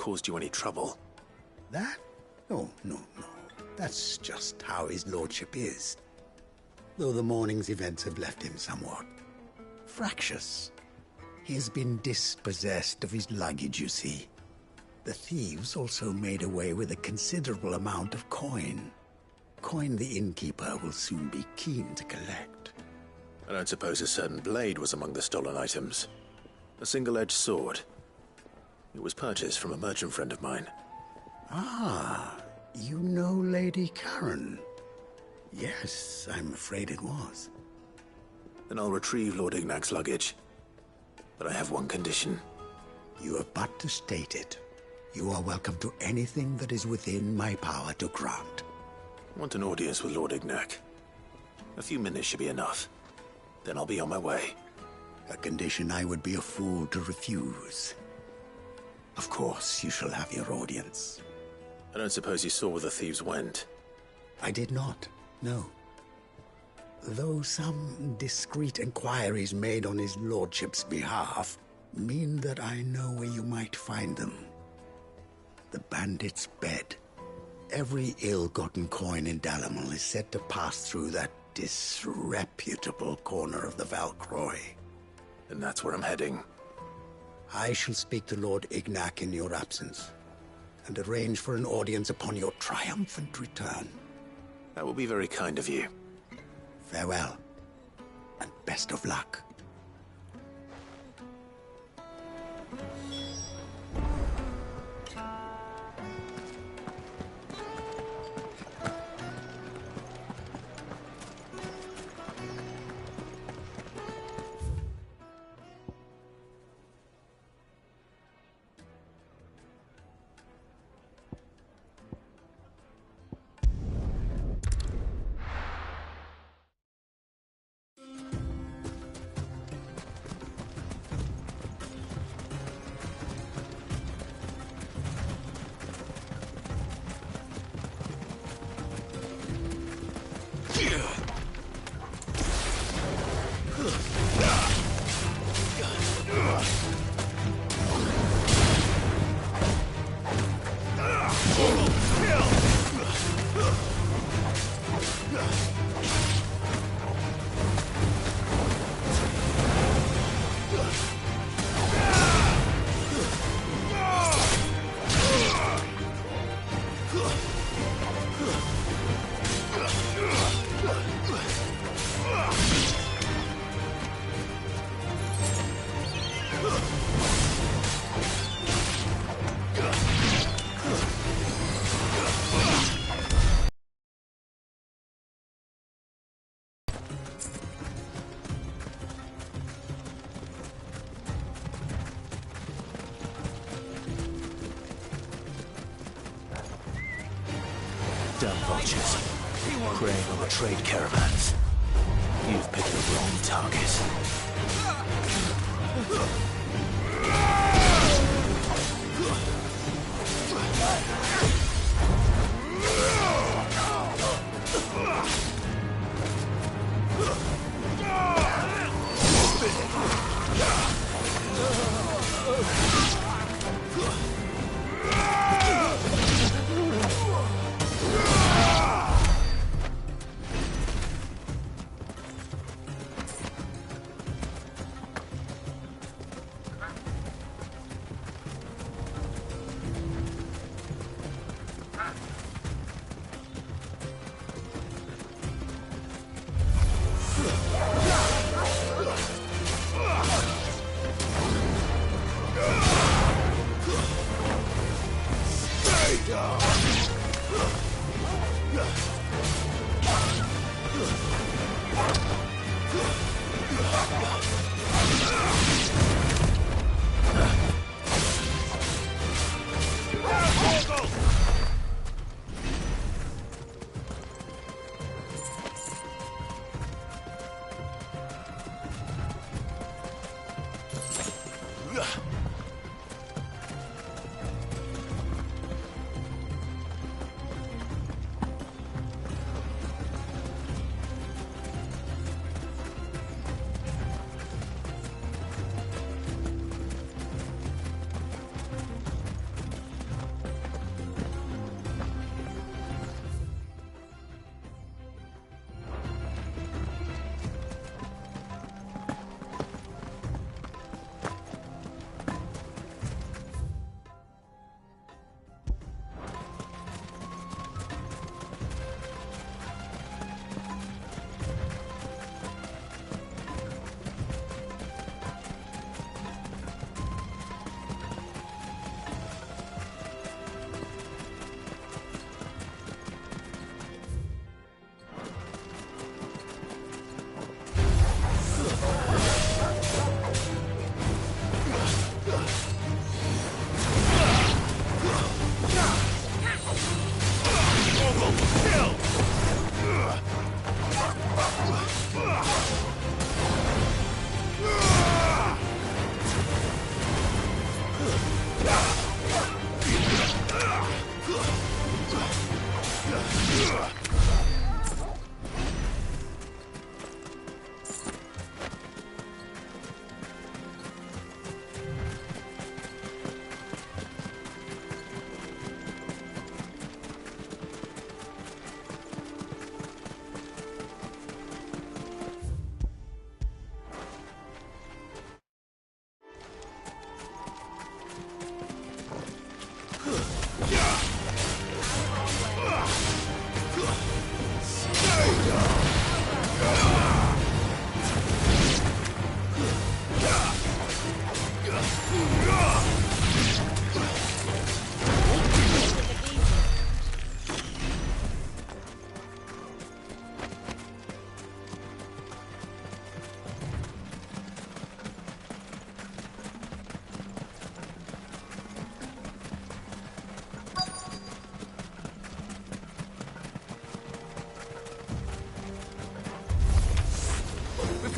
caused you any trouble? That? Oh, no. That's just how his lordship is. Though the morning's events have left him somewhat fractious. He has been dispossessed of his luggage, you see. The thieves also made away with a considerable amount of coin. Coin the innkeeper will soon be keen to collect. I don't suppose a certain blade was among the stolen items. A single-edged sword. It was purchased from a merchant friend of mine. Ah, you know Lady Karen? Yes, I'm afraid it was. Then I'll retrieve Lord Ignac's luggage. But I have one condition. You have but to state it. You are welcome to anything that is within my power to grant. I want an audience with Lord Ignac. A few minutes should be enough. Then I'll be on my way. A condition I would be a fool to refuse. Of course, you shall have your audience. I don't suppose you saw where the thieves went? I did not, no. Though some discreet inquiries made on his lordship's behalf mean that I know where you might find them. The bandit's bed. Every ill-gotten coin in Dalamal is said to pass through that disreputable corner of the Valcroy. And that's where I'm heading. I shall speak to Lord Ignac in your absence, and arrange for an audience upon your triumphant return. That will be very kind of you. Farewell, and best of luck. Dumb vultures, preying on the trade caravans. You've picked the wrong target.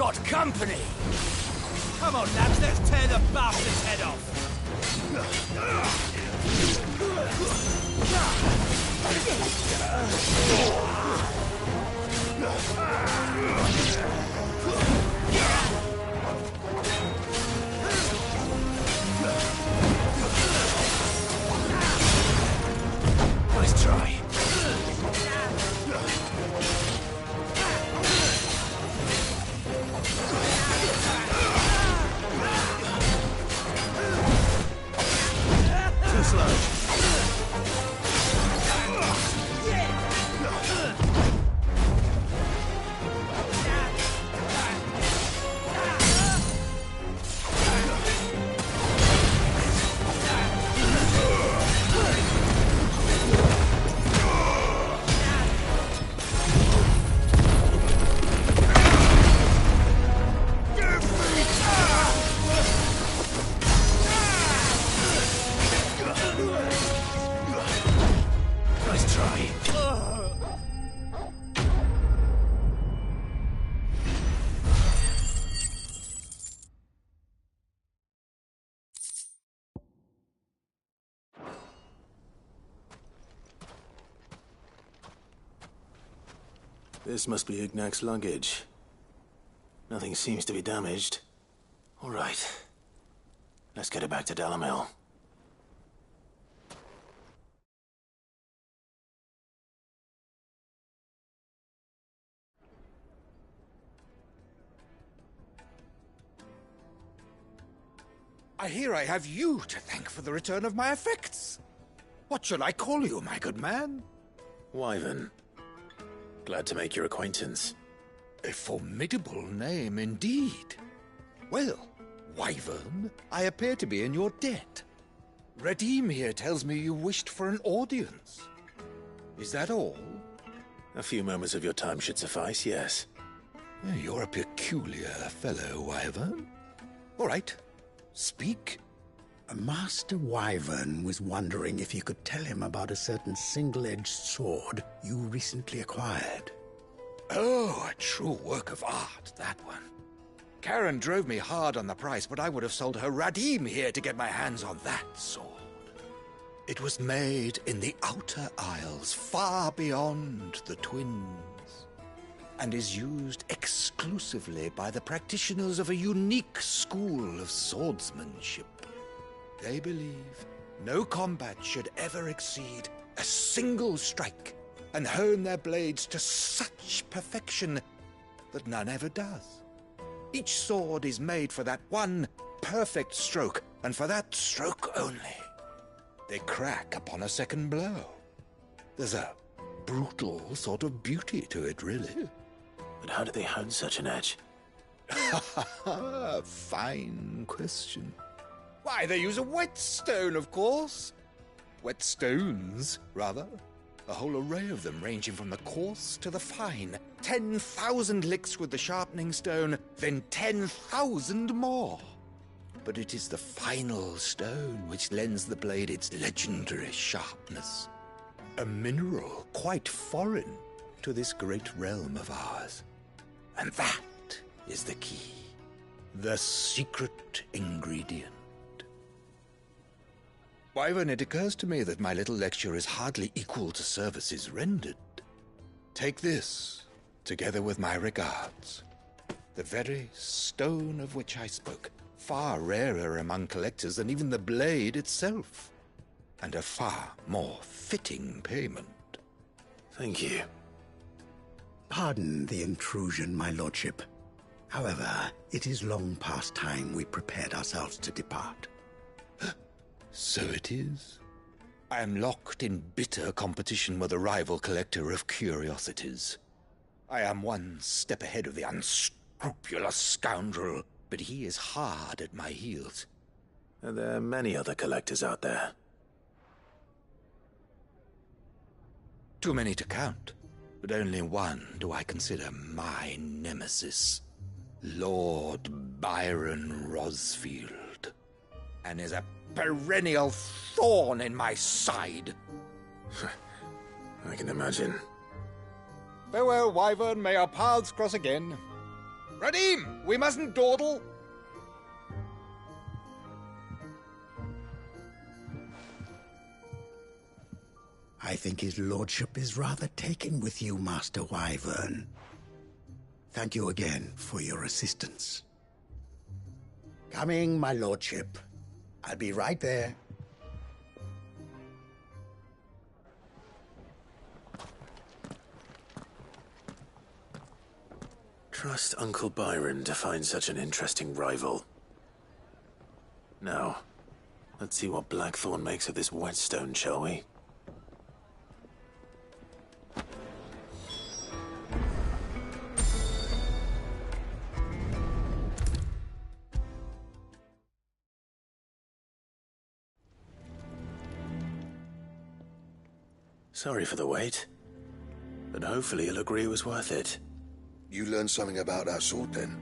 got company! Come on, lads, let's tear the bastard's head off! Nice try. Too slow. Nice try. This must be Ignac's luggage. Nothing seems to be damaged. All right. Let's get it back to Dalamil. I hear I have you to thank for the return of my effects. What shall I call you, my good man? Wyvern. Glad to make your acquaintance. A formidable name indeed. Well, Wyvern, I appear to be in your debt. Redeem here tells me you wished for an audience. Is that all? A few moments of your time should suffice, yes. You're a peculiar fellow, Wyvern. All right, speak. Master Wyvern was wondering if you could tell him about a certain single-edged sword you recently acquired. Oh, a true work of art, that one. Karen drove me hard on the price, but I would have sold her Radim here to get my hands on that sword. It was made in the Outer Isles, far beyond the Twins, and is used exclusively by the practitioners of a unique school of swordsmanship. They believe no combat should ever exceed a single strike, and hone their blades to such perfection that none ever does. Each sword is made for that one perfect stroke, and for that stroke only. They crack upon a second blow. There's a brutal sort of beauty to it, really. But how do they hone such an edge? Fine question. Why, they use a whetstone, of course. Whetstones, rather. A whole array of them, ranging from the coarse to the fine. 10,000 licks with the sharpening stone, then 10,000 more. But it is the final stone which lends the blade its legendary sharpness. A mineral quite foreign to this great realm of ours. And that is the key. The secret ingredient. Wyvern, it occurs to me that my little lecture is hardly equal to services rendered. Take this, together with my regards. The very stone of which I spoke, far rarer among collectors than even the blade itself, and a far more fitting payment. Thank you. Pardon the intrusion, my lordship. However, it is long past time we prepared ourselves to depart. So it is. I am locked in bitter competition with a rival collector of curiosities. I am one step ahead of the unscrupulous scoundrel, but he is hard at my heels. Are there many other collectors out there? Too many to count, but only one do I consider my nemesis. Lord Byron Rosfield. And is a perennial thorn in my side. I can imagine. Farewell, Wyvern. May our paths cross again. Radim, we mustn't dawdle. I think his lordship is rather taken with you, Master Wyvern. Thank you again for your assistance. Coming, my lordship. I'll be right there. Trust Uncle Byron to find such an interesting rival. Now, let's see what Blackthorn makes of this whetstone, shall we? Sorry for the wait, but hopefully you'll agree it was worth it. You learned something about that sword, then?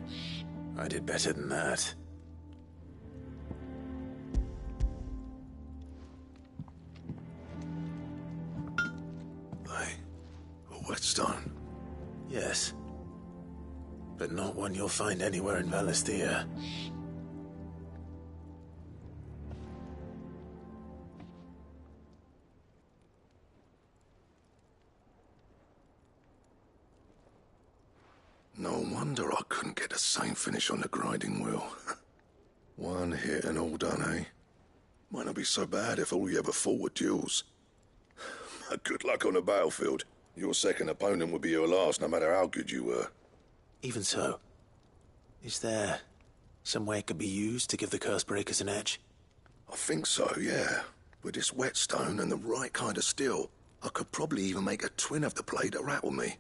I did better than that. A whetstone? Yes. But not one you'll find anywhere in Valisthea. No wonder I couldn't get the same finish on the grinding wheel. One hit and all done, eh? Might not be so bad if all you ever fought were duels. Good luck on the battlefield. Your second opponent would be your last, no matter how good you were. Even so, is there some way it could be used to give the curse breakers an edge? I think so, yeah. With this whetstone and the right kind of steel, I could probably even make a twin of the blade that rattled me.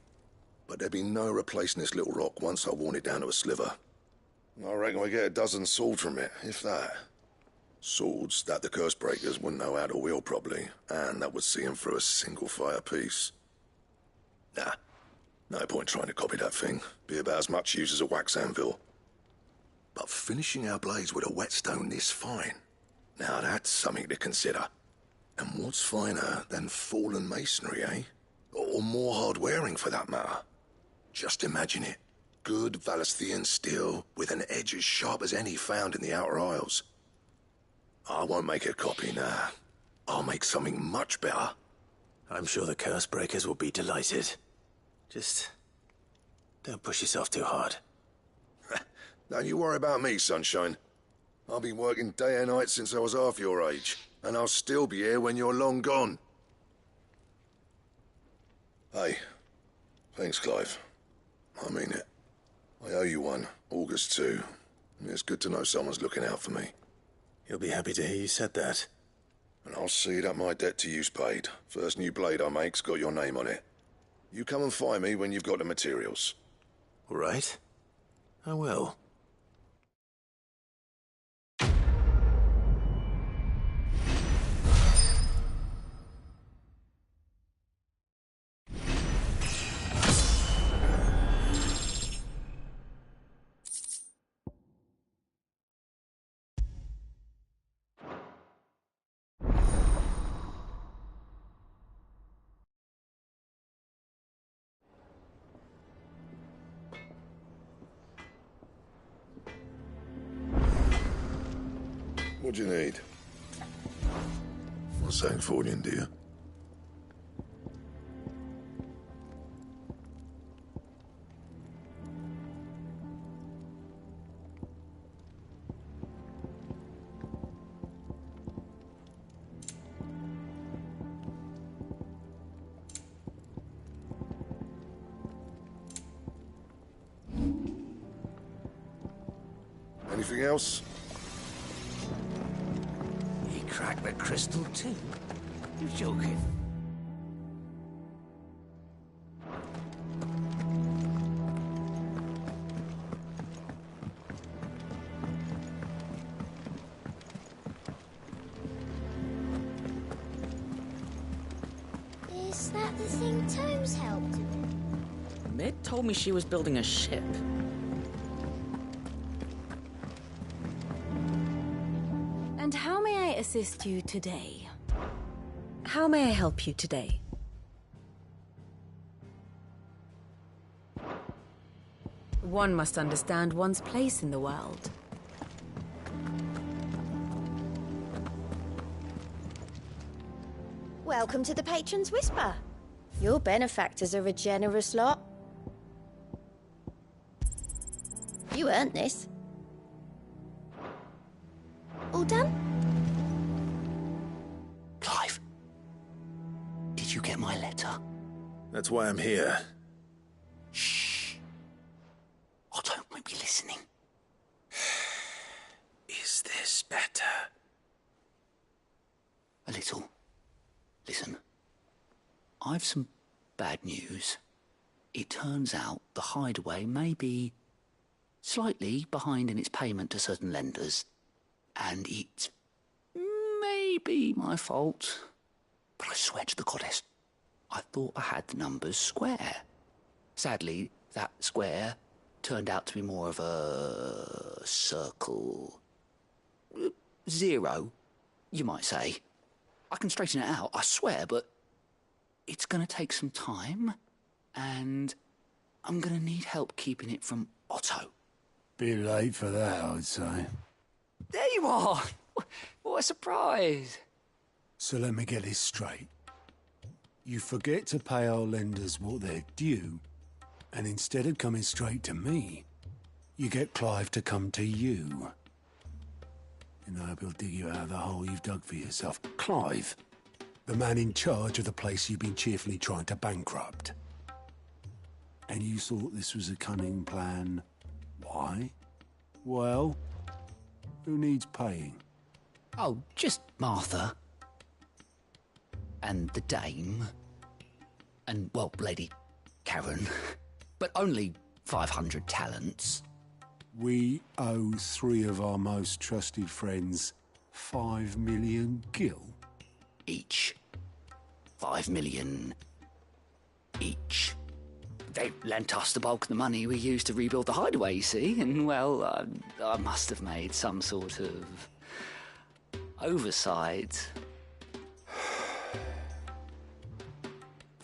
But there'd be no replacing this little rock once I worn it down to a sliver. I reckon we get a dozen swords from it, if that. Swords that the curse breakers wouldn't know how to wield properly, and that would see them through a single fire piece. Nah, no point trying to copy that thing. Be about as much use as a wax anvil. But finishing our blades with a whetstone this fine, now that's something to consider. And what's finer than fallen masonry, eh? Or more hard-wearing, for that matter. Just imagine it. Good Valisthean steel with an edge as sharp as any found in the Outer Isles. I won't make a copy, nah. I'll make something much better. I'm sure the curse breakers will be delighted. Just don't push yourself too hard. Don't you worry about me, sunshine. I've been working day and night since I was half your age, and I'll still be here when you're long gone. Hey, thanks, Clive. I mean it. I owe you one, August too. It's good to know someone's looking out for me. He'll be happy to hear you said that. And I'll see that my debt to you's paid. First new blade I make's got your name on it. You come and find me when you've got the materials. All right. I will. What do you need? What's that for you, dear? Anything else? He cracked the crystal too? You're joking. Is that the thing Tomes helped with? Mid told me she was building a ship. And how may I assist you today? How may I help you today? One must understand one's place in the world. Welcome to the Patron's Whisper. Your benefactors are a generous lot. You earned this. All done? Clive, did you get my letter? That's why I'm here. Shh. Otto might be listening. Is this better? A little. Listen, I've some bad news. It turns out the Hideaway may be slightly behind in its payment to certain lenders, and it may be my fault. But I swear to the goddess, I thought I had the numbers square. Sadly, that square turned out to be more of a circle. Zero, you might say. I can straighten it out, I swear, but it's going to take some time, and I'm going to need help keeping it from Otto. Bit late for that, I'd say. There you are! What a surprise! So let me get this straight. You forget to pay our lenders what they're due, and instead of coming straight to me, you get Clive to come to you. You know, he'll dig you out of the hole you've dug for yourself. Clive, the man in charge of the place you've been cheerfully trying to bankrupt. And you thought this was a cunning plan. Why? Well, who needs paying? Oh, just Martha. And the dame. And, well, Lady Karen. But only 500 talents. We owe 3 of our most trusted friends 5 million gil. Each. 5 million each. They lent us the bulk of the money we used to rebuild the Hideaway, you see, and, well, I must have made some sort of oversight.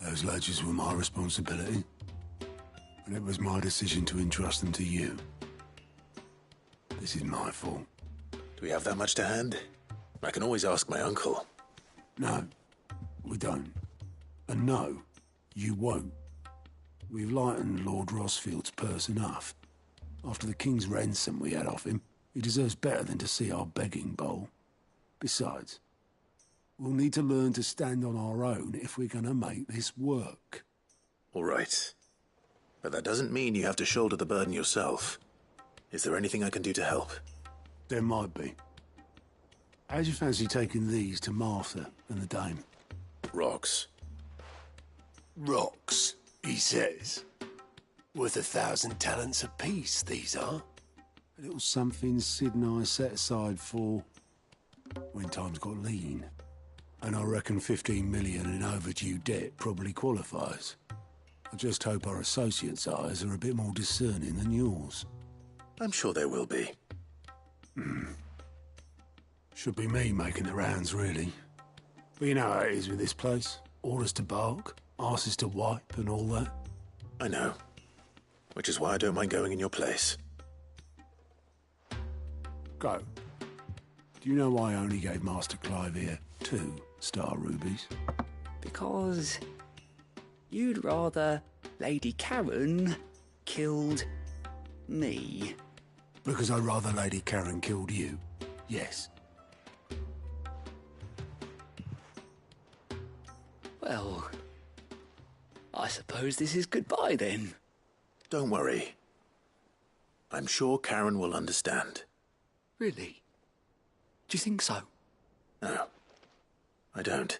Those ledgers were my responsibility, and it was my decision to entrust them to you. This is my fault. Do we have that much to hand? I can always ask my uncle. No, we don't. And no, you won't. We've lightened Lord Rosfield's purse enough. After the king's ransom we had off him, he deserves better than to see our begging bowl. Besides, we'll need to learn to stand on our own if we're going to make this work. All right. But that doesn't mean you have to shoulder the burden yourself. Is there anything I can do to help? There might be. How'd you fancy taking these to Martha and the dame? Rocks. Rocks, he says. Worth 1,000 talents apiece, these are. A little something Sid and I set aside for when times got lean. And I reckon 15 million in overdue debt probably qualifies. I just hope our associates' eyes are a bit more discerning than yours. I'm sure there will be. Should be me making the rounds, really. But you know how it is with this place. Orders to bark, arses to wipe, and all that. I know. Which is why I don't mind going in your place. Go. Do you know why I only gave Master Clive here 2 star rubies? Because you'd rather Lady Karen killed me. Because I'd rather Lady Karen killed you. Yes. Well, I suppose this is goodbye then. Don't worry. I'm sure Karen will understand. Really? Do you think so? No, I don't.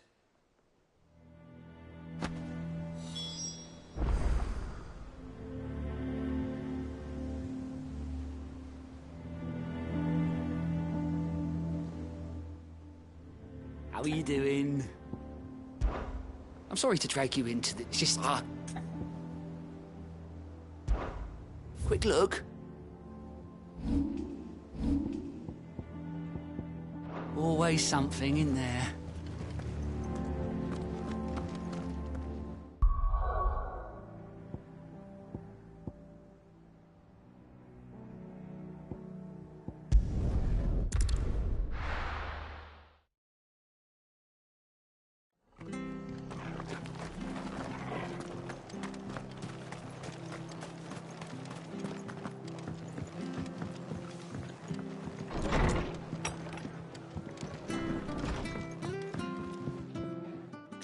How are you doing? I'm sorry to drag you into this. It's just, quick look. Always something in there.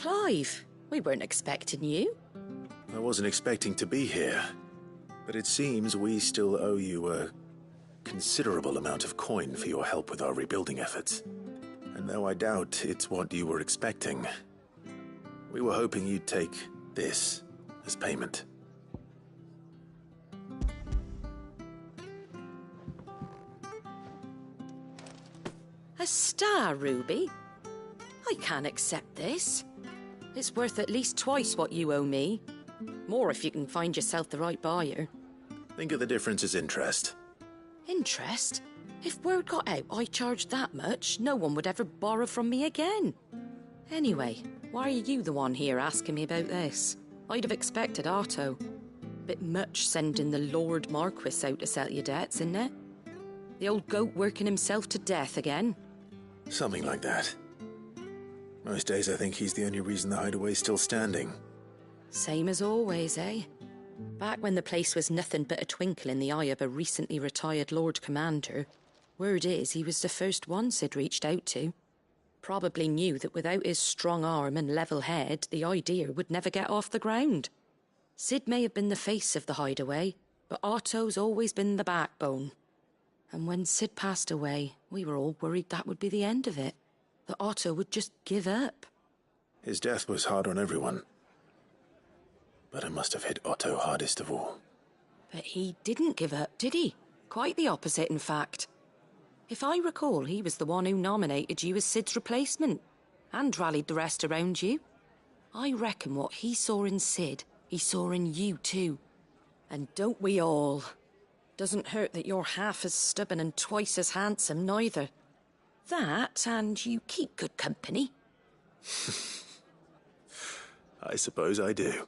Clive, we weren't expecting you. I wasn't expecting to be here, but it seems we still owe you a considerable amount of coin for your help with our rebuilding efforts. And though I doubt it's what you were expecting, we were hoping you'd take this as payment. A star ruby? I can't accept this. It's worth at least twice what you owe me. More if you can find yourself the right buyer. Think of the difference as interest. Interest? If word got out I charged that much, no one would ever borrow from me again. Anyway, why are you the one here asking me about this? I'd have expected Otto. Bit much sending the Lord Marquis out to settle your debts, isn't it? The old goat working himself to death again. Something like that. Most days I think he's the only reason the hideaway's still standing. Same as always, eh? Back when the place was nothing but a twinkle in the eye of a recently retired Lord Commander, word is he was the first one Sid reached out to. Probably knew that without his strong arm and level head, the idea would never get off the ground. Sid may have been the face of the hideaway, but Otto's always been the backbone. And when Sid passed away, we were all worried that would be the end of it. That Otto would just give up. His death was hard on everyone. But it must have hit Otto hardest of all. But he didn't give up, did he? Quite the opposite, in fact. If I recall, he was the one who nominated you as Sid's replacement, and rallied the rest around you. I reckon what he saw in Sid, he saw in you too. And don't we all? Doesn't hurt that you're half as stubborn and twice as handsome, neither. That, and you keep good company. I suppose I do.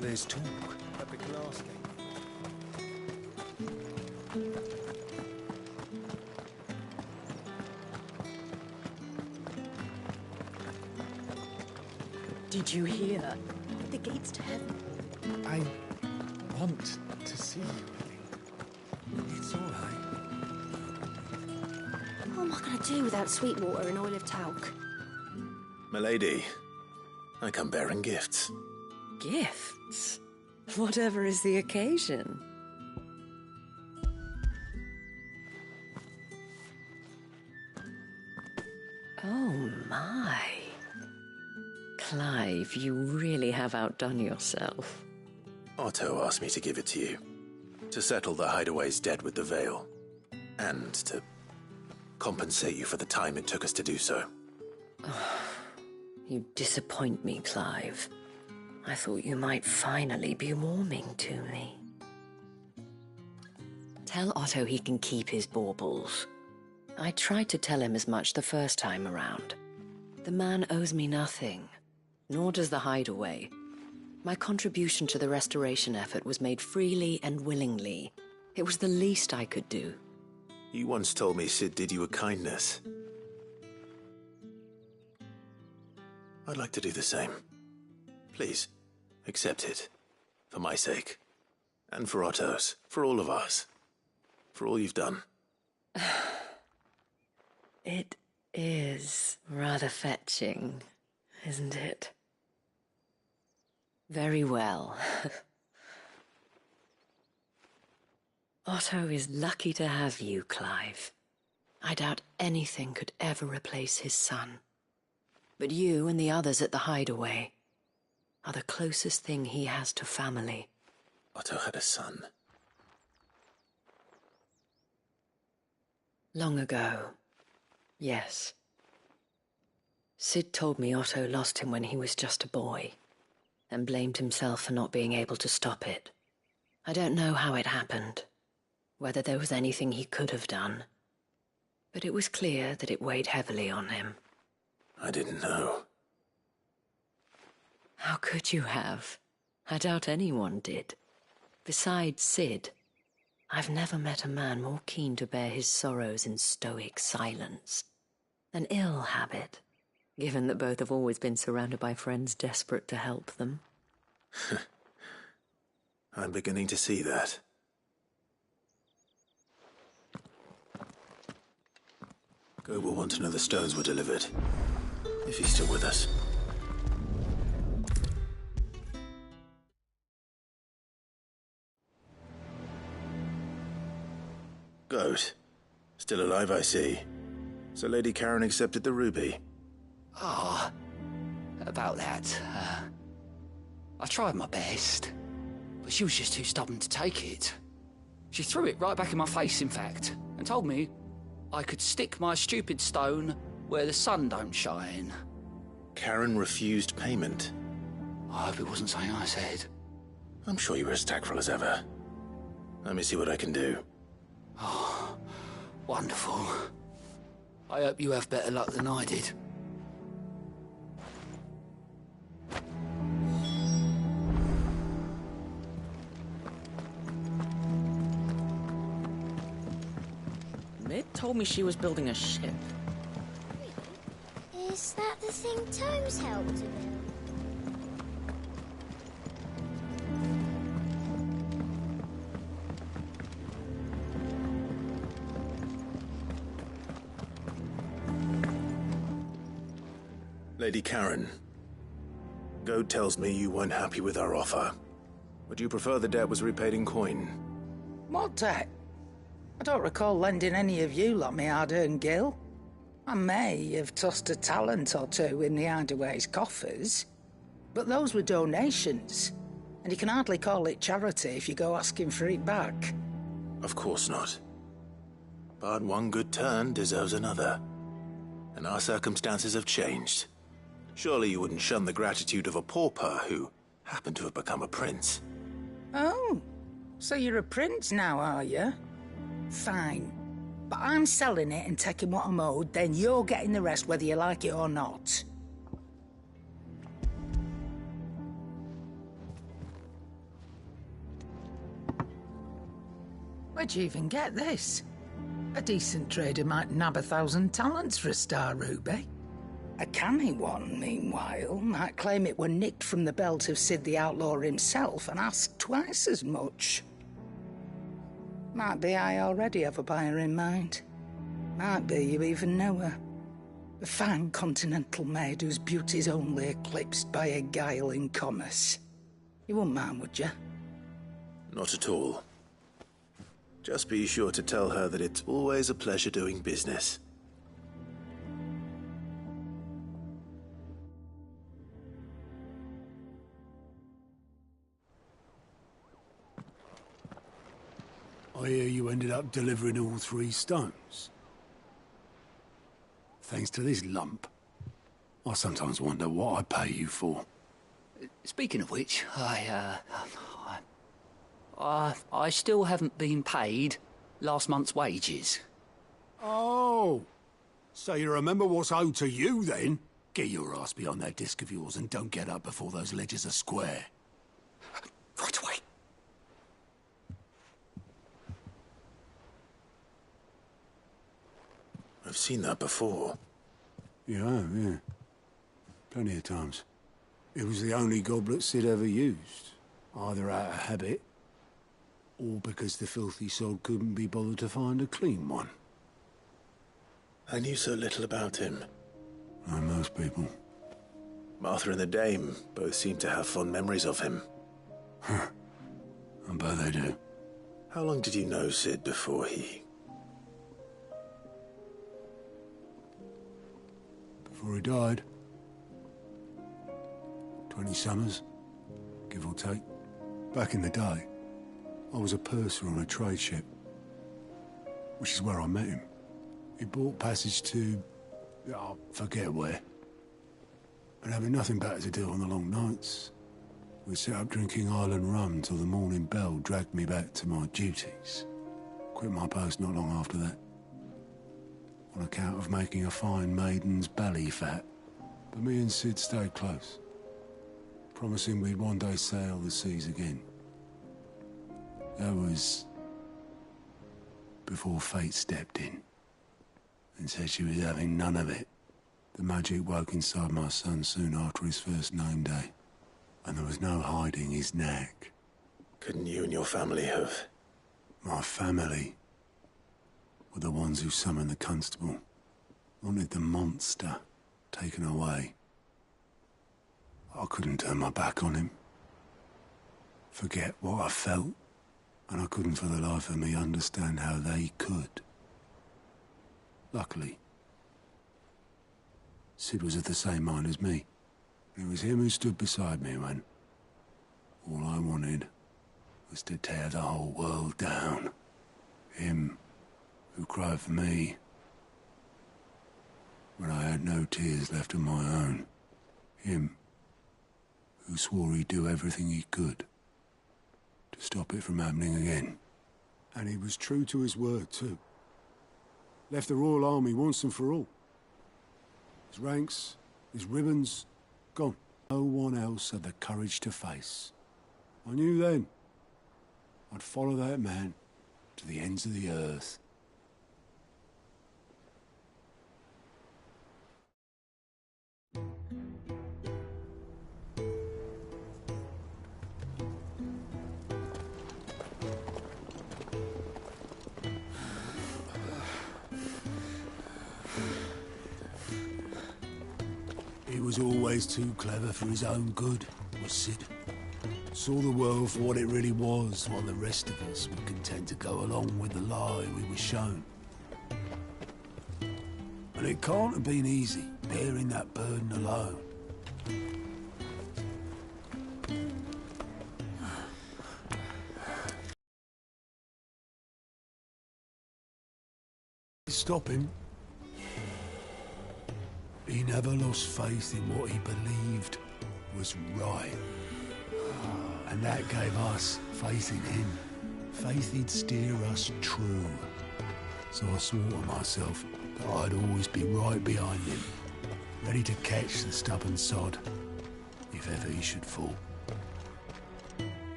There's talk. Public asking. Did you hear? The gates to heaven. I want to see you. It's all right. What am I going to do without sweet water and oil of talc? Milady, I come bearing gifts. Gifts? Whatever is the occasion. Oh my. Clive, you really have outdone yourself. Otto asked me to give it to you. To settle the hideaway's debt with the Veil. And to compensate you for the time it took us to do so. You disappoint me, Clive. I thought you might finally be warming to me. Tell Otto he can keep his baubles. I tried to tell him as much the first time around. The man owes me nothing, nor does the hideaway. My contribution to the restoration effort was made freely and willingly. It was the least I could do. You once told me Sid did you a kindness. I'd like to do the same. Please, accept it. For my sake. And for Otto's. For all of us. For all you've done. It is rather fetching, isn't it? Very well. Otto is lucky to have you, Clive. I doubt anything could ever replace his son. But you and the others at the hideaway are the closest thing he has to family. Otto had a son. Long ago, yes. Sid told me Otto lost him when he was just a boy, and blamed himself for not being able to stop it. I don't know how it happened, whether there was anything he could have done, but it was clear that it weighed heavily on him. I didn't know. How could you have? I doubt anyone did. Besides Sid, I've never met a man more keen to bear his sorrows in stoic silence. An ill habit, given that both have always been surrounded by friends desperate to help them. I'm beginning to see that. Gob will want to know the stones were delivered, if he's still with us. Goat. Still alive, I see. So Lady Karen accepted the ruby. Ah, about that. I tried my best, but she was just too stubborn to take it. She threw it right back in my face, in fact, and told me I could stick my stupid stone where the sun don't shine. Karen refused payment. I hope it wasn't something I said. I'm sure you were as tactful as ever. Let me see what I can do. Oh, wonderful. I hope you have better luck than I did. Mid told me she was building a ship. Is that the thing Tomes helped to build? Lady Karen, Goad tells me you weren't happy with our offer. Would you prefer the debt was repaid in coin? What debt? I don't recall lending any of you like me hard-earned gil. I may have tossed a talent or two in the Hideaway's coffers, but those were donations, and you can hardly call it charity if you go asking for it back. Of course not. But one good turn deserves another. And our circumstances have changed. Surely you wouldn't shun the gratitude of a pauper who happened to have become a prince. Oh, so you're a prince now, are you? Fine. But I'm selling it and taking what I'm owed, then you're getting the rest whether you like it or not. Where'd you even get this? A decent trader might nab 1,000 talents for a star ruby. A canny one, meanwhile, might claim it were nicked from the belt of Sid the Outlaw himself and ask twice as much. Might be I already have a buyer in mind. Might be you even know her. A fine continental maid whose beauty's only eclipsed by a guile in commerce. You wouldn't mind, would you? Not at all. Just be sure to tell her that it's always a pleasure doing business. I hear you ended up delivering all 3 stones. Thanks to this lump. I sometimes wonder what I pay you for. Speaking of which, I still haven't been paid last month's wages. Oh, so you remember what's owed to you, then? Get your ass behind that disc of yours and don't get up before those ledgers are square. Right away. I've seen that before. You have, yeah. Plenty of times. It was the only goblet Sid ever used. Either out of habit, or because the filthy sod couldn't be bothered to find a clean one. I knew so little about him. Like most people. Martha and the Dame both seem to have fond memories of him. Huh. I bet they do. How long did you know Sid before he... Before he died. 20 summers, give or take. Back in the day, I was a purser on a trade ship, which is where I met him. He bought passage to... I forget where. And having nothing better to do on the long nights, we'd sit up drinking island rum till the morning bell dragged me back to my duties. Quit my post not long after that. On account of making a fine maiden's belly fat. But me and Sid stayed close, promising we'd one day sail the seas again. That was before fate stepped in and said she was having none of it. The magic woke inside my son soon after his first name day, and there was no hiding his knack. Couldn't you and your family have... My family were the ones who summoned the constable, wanted the monster taken away. I couldn't turn my back on him, forget what I felt, and I couldn't for the life of me understand how they could. Luckily, Sid was of the same mind as me. It was him who stood beside me when all I wanted was to tear the whole world down. Him who cried for me when I had no tears left of my own. Him who swore he'd do everything he could to stop it from happening again. And he was true to his word, too. Left the Royal Army once and for all. His ranks, his ribbons, gone. No one else had the courage to face. I knew then I'd follow that man to the ends of the earth. He was always too clever for his own good, was Sid. Saw the world for what it really was, while the rest of us were content to go along with the lie we were shown. And it can't have been easy, bearing that burden alone. Stop him. He never lost faith in what he believed was right. And that gave us faith in him. Faith he'd steer us true. So I swore to myself that I'd always be right behind him, ready to catch the stubborn sod, if ever he should fall.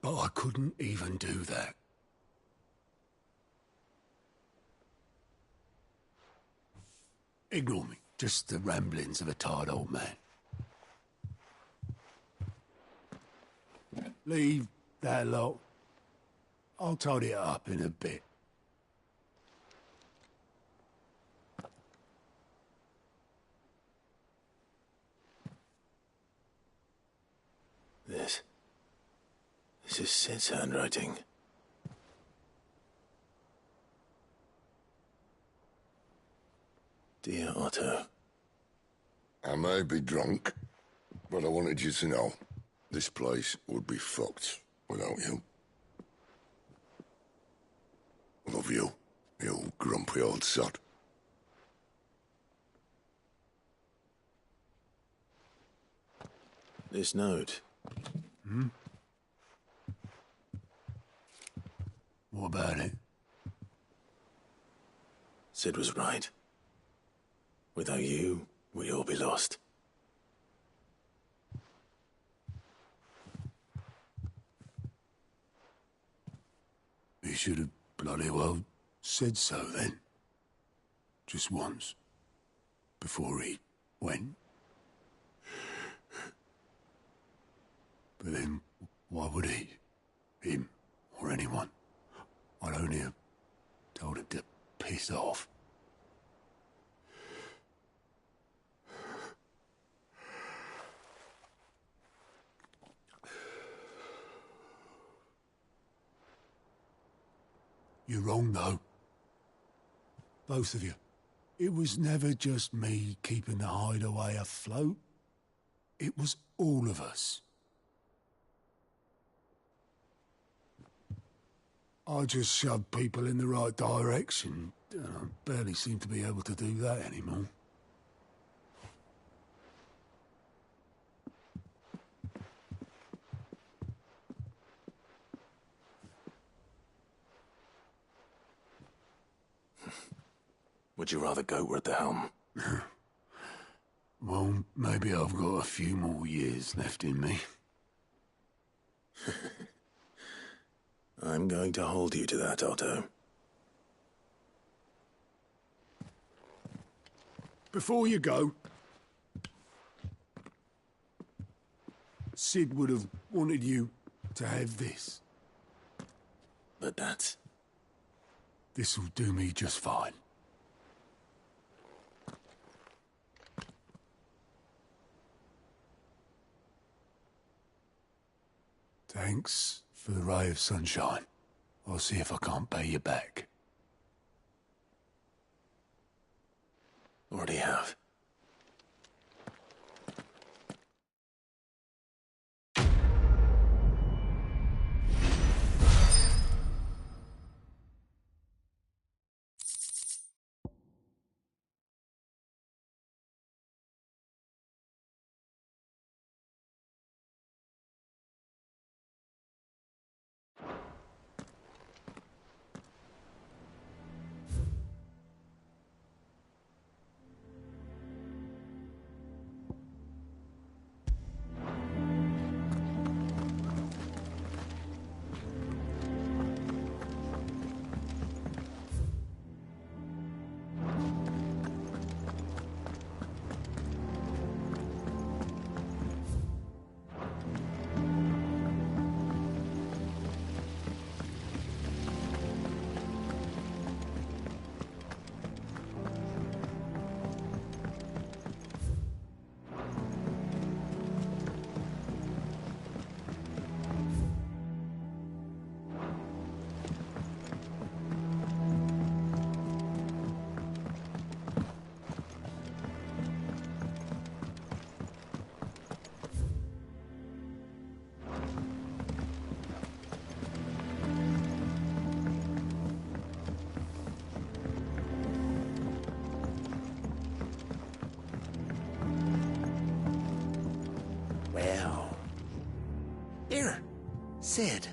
But I couldn't even do that. Ignore me. Just the ramblings of a tired old man. Leave that lot. I'll tidy it up in a bit. This is Sid's handwriting. Dear Otto. I may be drunk, but I wanted you to know this place would be fucked without you. Love you, you grumpy old sod. This note. Hmm? What about it? Sid was right. Without you, we'd all be lost. He should have bloody well said so then. Just once. Before he went. But then, why would he? Him, or anyone? I'd only have told him to piss off. You're wrong, though. Both of you. It was never just me keeping the hideaway afloat. It was all of us. I just shoved people in the right direction. I barely seem to be able to do that anymore. Would you rather goat were at the helm? Well, maybe I've got a few more years left in me. I'm going to hold you to that, Otto. Before you go, Sid would have wanted you to have this. But that's... This'll do me just fine. Thanks for the ray of sunshine. I'll see if I can't pay you back. Already have. Here, Sid.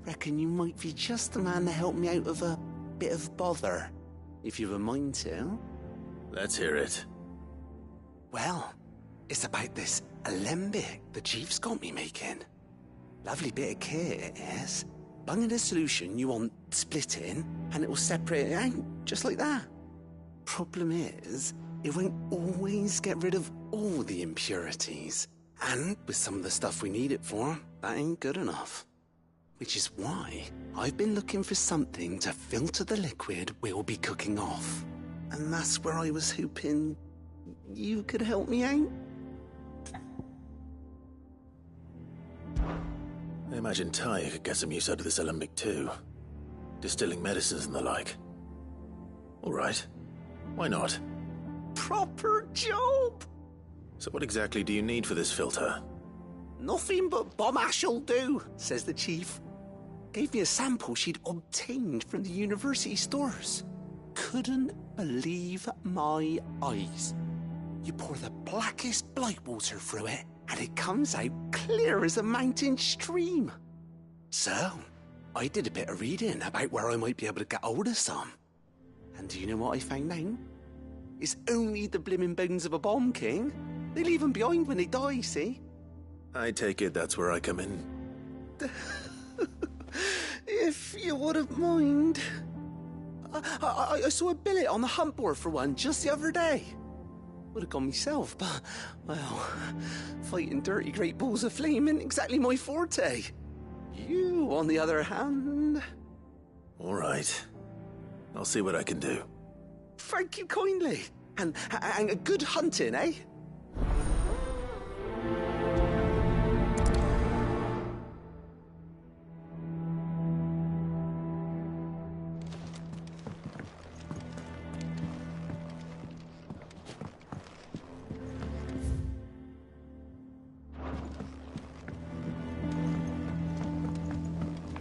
Reckon you might be just the man to help me out of a bit of bother, if you've a mind to. Let's hear it. Well, it's about this alembic the chief's got me making. Lovely bit of kit it is. Bung in a solution you want splitting, and it will separate it out, just like that. Problem is, it won't always get rid of all the impurities. And with some of the stuff we need it for, that ain't good enough. Which is why I've been looking for something to filter the liquid we'll be cooking off. And that's where I was hoping you could help me out. I imagine Ty could get some use out of this alembic too. Distilling medicines and the like. All right. Why not? Proper job! So what exactly do you need for this filter? Nothing but bomb ash'll do, says the chief. Gave me a sample she'd obtained from the university stores. Couldn't believe my eyes. You pour the blackest blight water through it, and it comes out clear as a mountain stream. So, I did a bit of reading about where I might be able to get hold of some. And do you know what I found out? It's only the blimmin' bones of a bomb king. They leave them behind when they die, see? I take it that's where I come in. If you wouldn't mind. I saw a billet on the hunt board for one just the other day. Would have gone myself, but, well, fighting dirty great balls of flame isn't exactly my forte. You, on the other hand... All right. I'll see what I can do. Thank you kindly. And a good hunting, eh?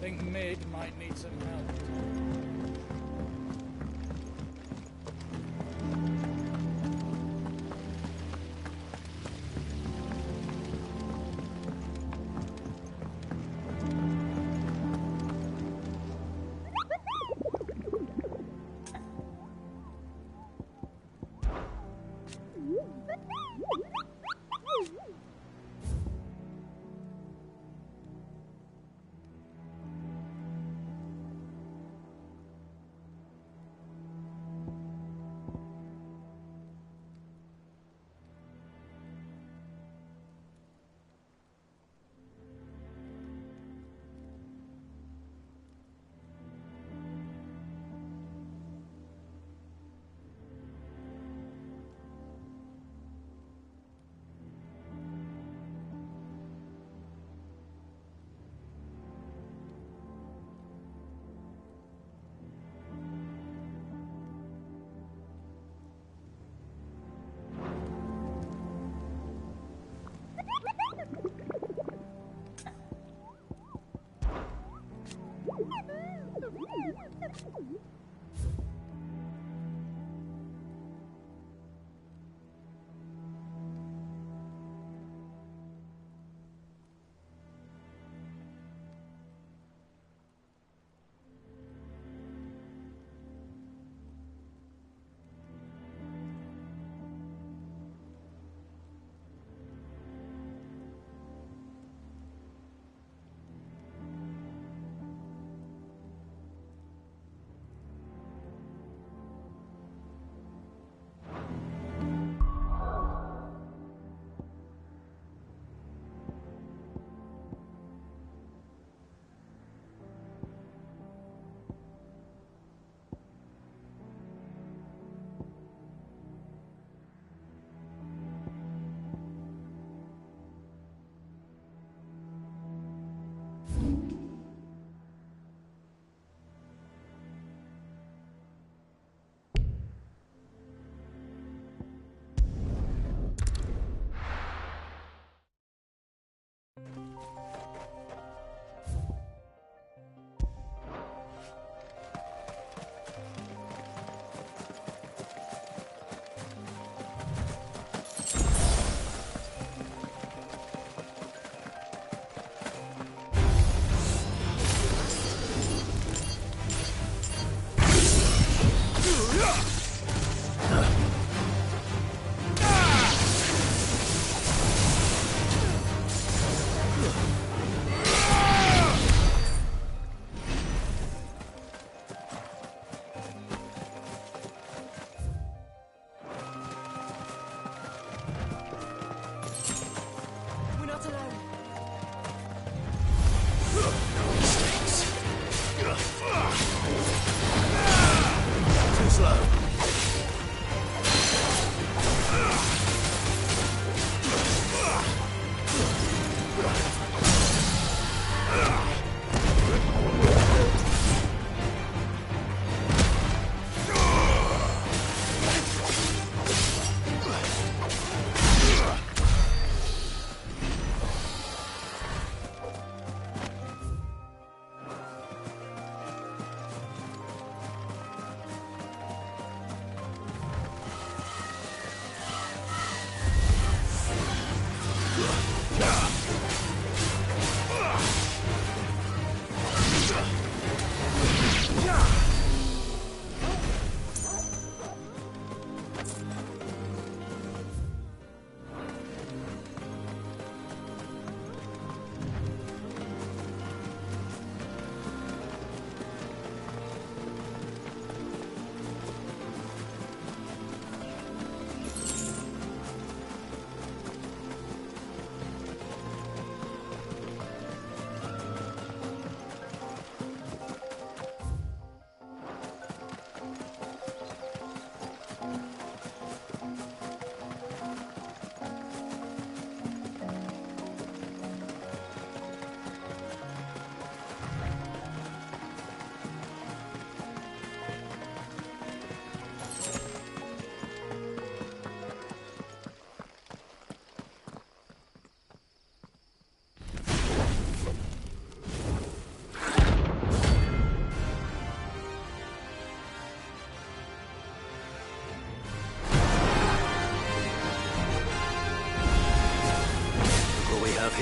Think Mid might need some help.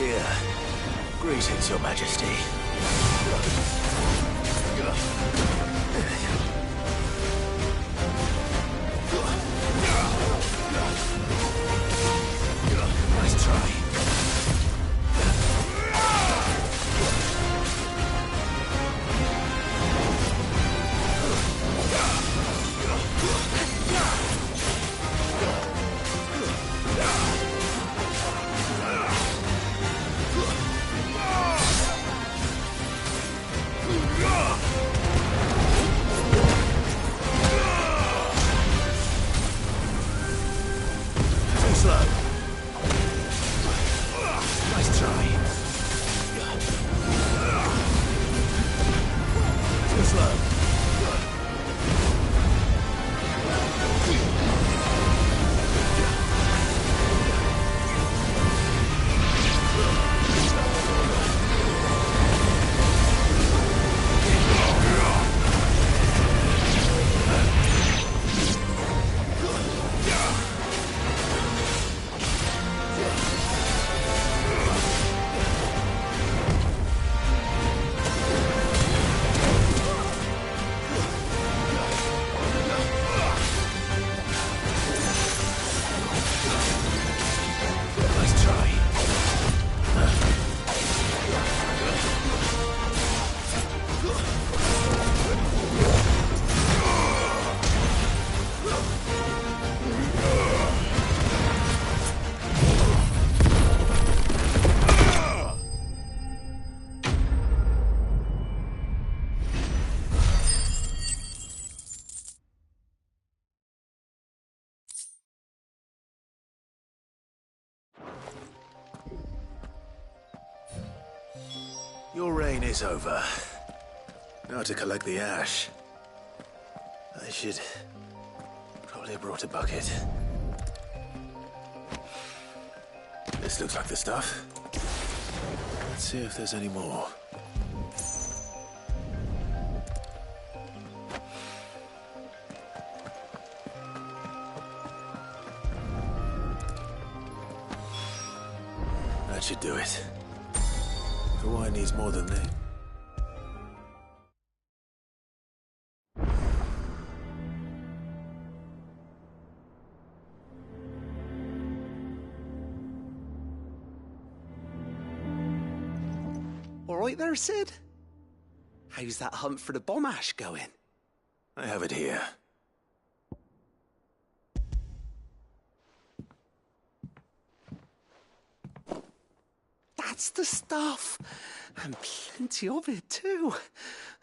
Here. Greetings, Your Majesty. Nice try. Too slow. Nice try. Too slow. Nice try. Your reign is over. Now to collect the ash. I should probably have brought a bucket. This looks like the stuff. Let's see if there's any more. That should do it. The wine needs more than they. All right there, Sid? How's that hunt for the bomb ash going? I have it here. That's the stuff. And plenty of it, too.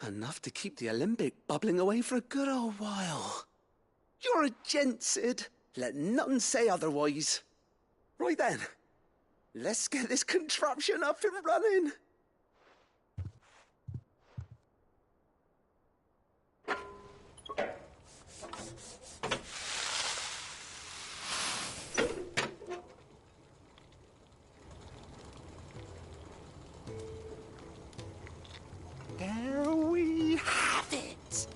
Enough to keep the alembic bubbling away for a good old while. You're a gent, Sid. Let nothing say otherwise. Right then. Let's get this contraption up and running. There we have it.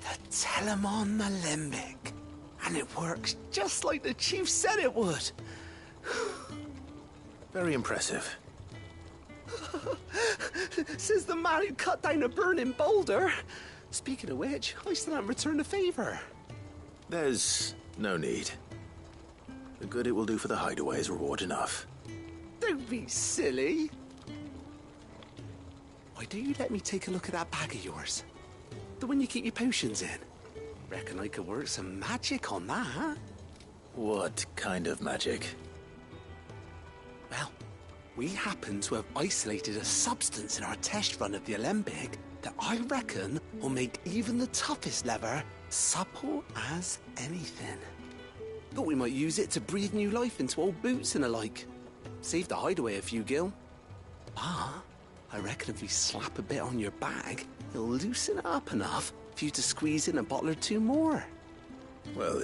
The Telemon Alembic. And it works just like the chief said it would. Very impressive. Says the man who cut down a burning boulder. Speaking of which, I still haven't returned the favor. There's no need. The good it will do for the hideaway is reward enough. Don't be silly. Why don't you let me take a look at that bag of yours? The one you keep your potions in. Reckon I could work some magic on that. What kind of magic? Well, we happen to have isolated a substance in our test run of the Alembic that I reckon will make even the toughest lever supple as anything. Thought we might use it to breathe new life into old boots and the like. Save the hideaway a few gil. Ah, I reckon if we slap a bit on your bag, it'll loosen it up enough for you to squeeze in a bottle or two more. Well,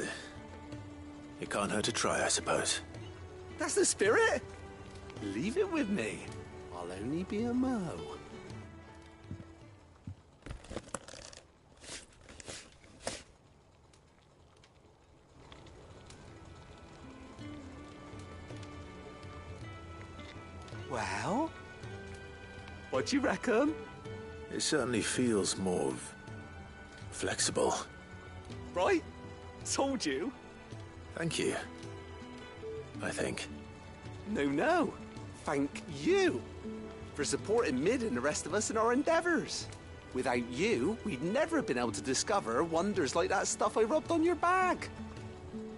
it can't hurt to try, I suppose. That's the spirit. Leave it with me. I'll only be a mo. Well? What do you reckon? It certainly feels more flexible. Right? Told you. Thank you. I think. No. Thank you for supporting Mid and the rest of us in our endeavors. Without you, we'd never have been able to discover wonders like that stuff I rubbed on your bag.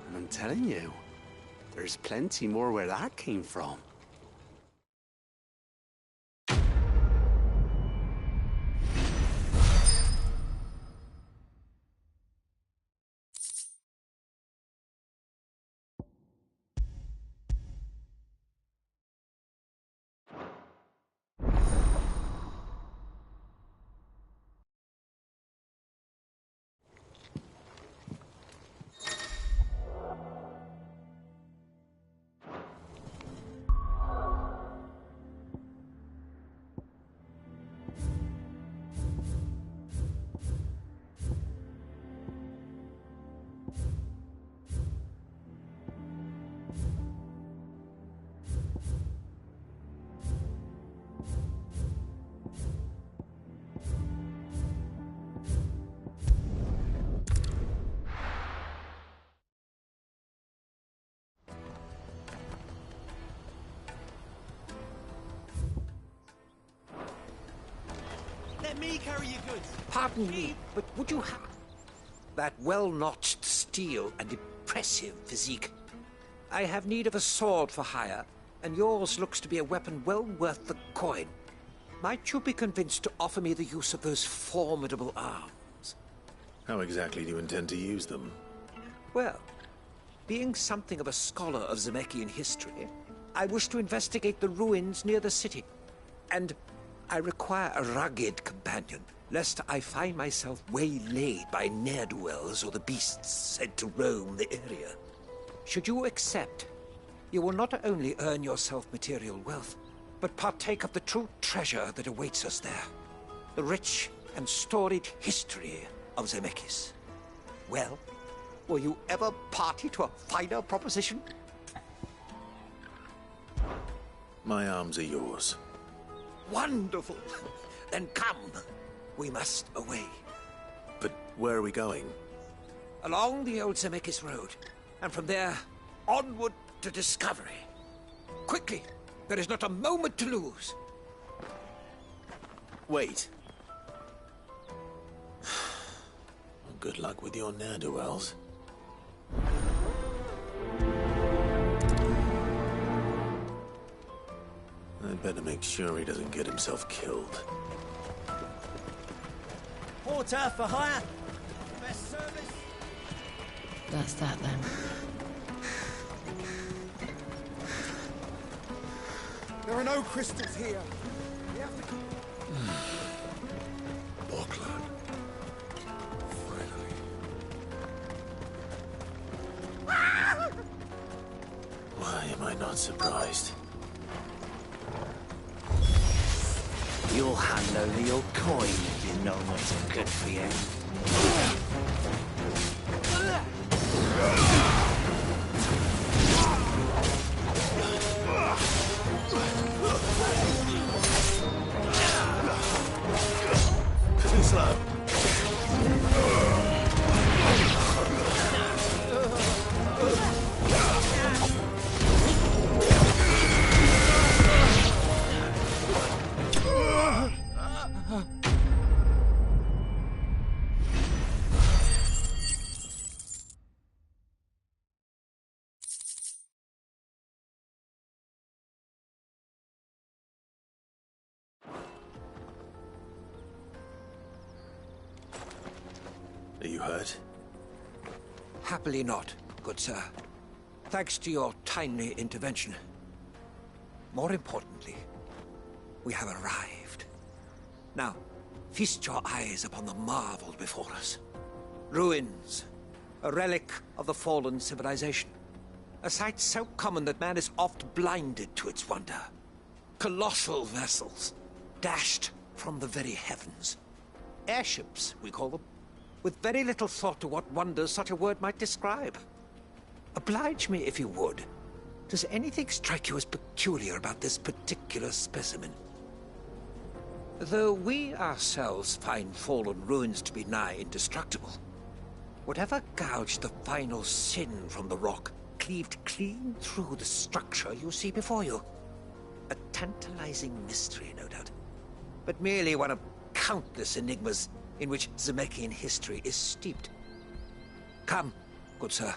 And I'm telling you, there's plenty more where that came from. Let me carry your goods. Pardon me, but would you have that well-notched steel and impressive physique? I have need of a sword for hire, and yours looks to be a weapon well worth the coin. Might you be convinced to offer me the use of those formidable arms? How exactly do you intend to use them? Well, being something of a scholar of Zemeckis history, I wish to investigate the ruins near the city, and I require a rugged companion, lest I find myself waylaid by ne'er-do-wells or the beasts said to roam the area. Should you accept, you will not only earn yourself material wealth, but partake of the true treasure that awaits us there. The rich and storied history of Zemeckis. Well, were you ever party to a finer proposition? My arms are yours. Wonderful! Then come. We must away. But where are we going? Along the old Zemeckis Road, and from there, onward to discovery. Quickly! There is not a moment to lose. Wait. Good luck with your ne'er-do-wells. I'd better make sure he doesn't get himself killed. Porter for hire. Best service. That's that then. There are no crystals here. We have to... Auckland. Finally. Why am I not surprised? You'll hand over your coin if you know what's good for you. Too slow. Are you hurt? Happily not, good sir. Thanks to your timely intervention. More importantly, we have arrived. Now, feast your eyes upon the marvel before us. Ruins, a relic of the fallen civilization. A sight so common that man is oft blinded to its wonder. Colossal vessels, dashed from the very heavens. Airships, we call them, with very little thought to what wonders such a word might describe. Oblige me, if you would, Does anything strike you as peculiar about this particular specimen? Though we ourselves find fallen ruins to be nigh indestructible, whatever gouged the final sin from the rock cleaved clean through the structure you see before you. A tantalizing mystery, no doubt, but merely one of countless enigmas in which Zemeckis history is steeped. Come, good sir.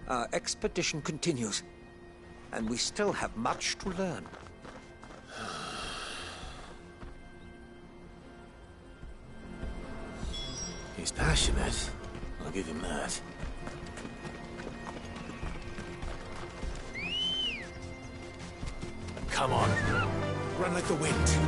Our expedition continues, and we still have much to learn. He's passionate. I'll give him that. Come on. Run like the wind.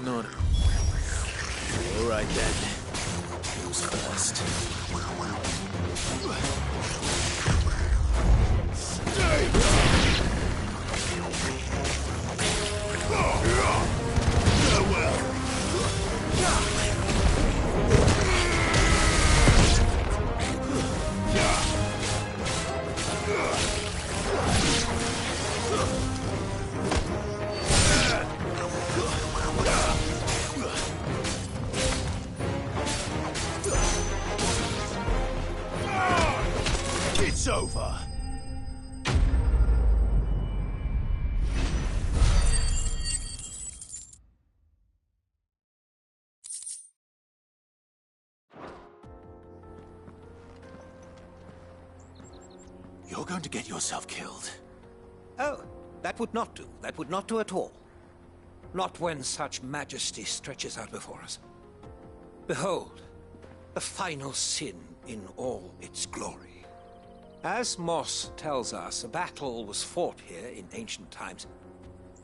Not. All right then. Who's first? It's over. You're going to get yourself killed. Oh, that would not do. That would not do at all. Not when such majesty stretches out before us. Behold, the final sin in all its glory. As Moss tells us, a battle was fought here in ancient times.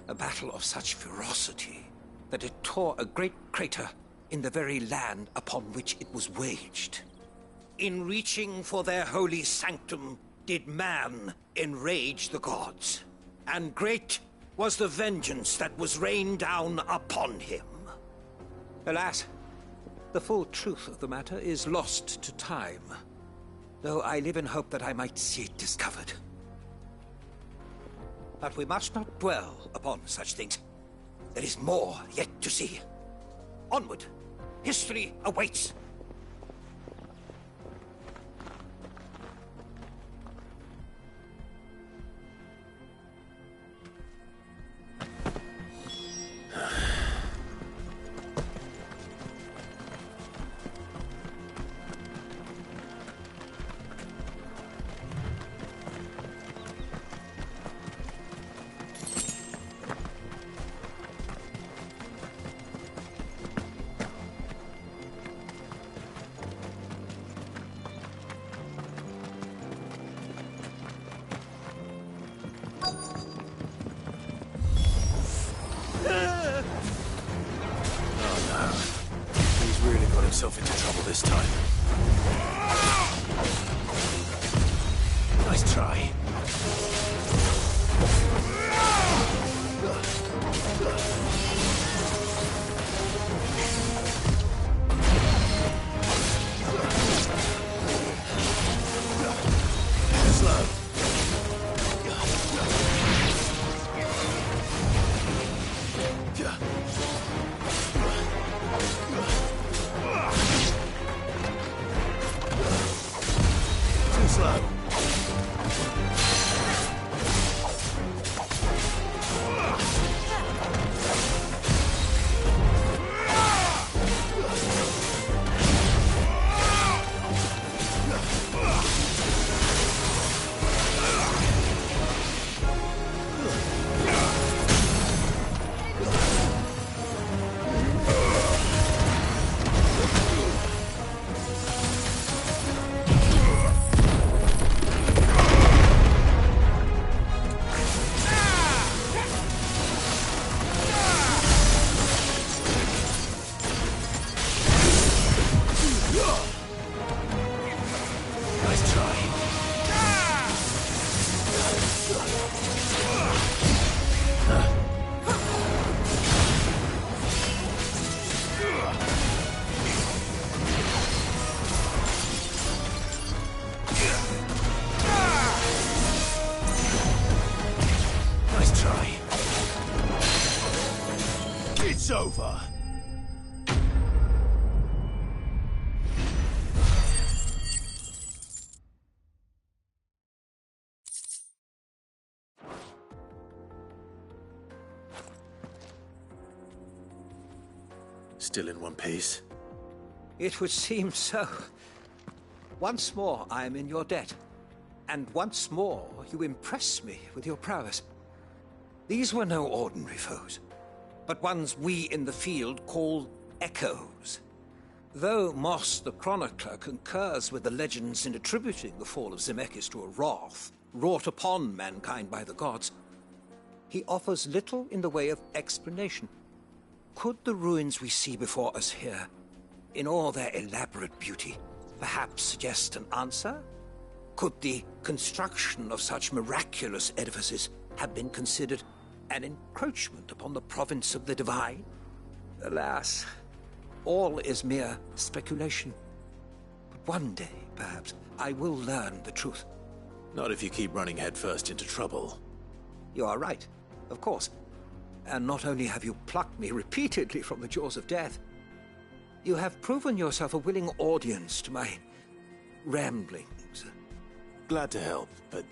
A battle of such ferocity that it tore a great crater in the very land upon which it was waged. In reaching for their holy sanctum, did man enrage the gods, and great was the vengeance that was rained down upon him. Alas, the full truth of the matter is lost to time, though I live in hope that I might see it discovered. But we must not dwell upon such things. There is more yet to see. Onward! History awaits! Himself into trouble this time. Nice try. Slow. Too slow. try. It's over. Still in one piece? It would seem so. Once more I am in your debt. And once more you impress me with your prowess. These were no ordinary foes, but ones we in the field call echoes. Though Moss the Chronicler concurs with the legends in attributing the fall of Zemeckis to a wrath wrought upon mankind by the gods, he offers little in the way of explanation. Could the ruins we see before us here, in all their elaborate beauty, perhaps suggest an answer? Could the construction of such miraculous edifices have been considered an encroachment upon the province of the divine? Alas, all is mere speculation. But one day, perhaps, I will learn the truth. Not if you keep running headfirst into trouble. You are right, of course. And not only have you plucked me repeatedly from the jaws of death, you have proven yourself a willing audience to my ramblings. Glad to help, but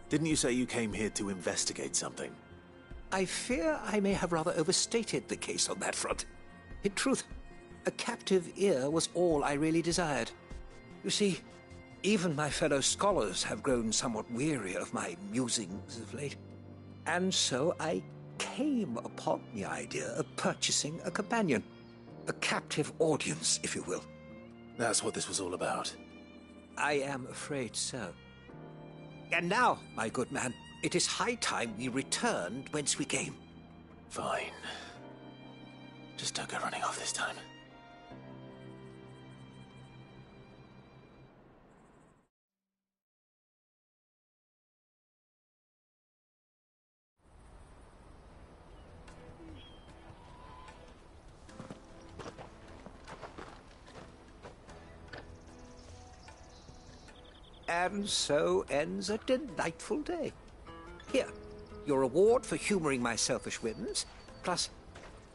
didn't you say you came here to investigate something? I fear I may have rather overstated the case on that front. In truth, a captive ear was all I really desired. You see, even my fellow scholars have grown somewhat weary of my musings of late. And so I came upon the idea of purchasing a companion. A captive audience, if you will. That's what this was all about. I am afraid so. And now, my good man, it is high time we returned whence we came. Fine. Just don't go running off this time. And so ends a delightful day. Here, your reward for humoring my selfish whims, plus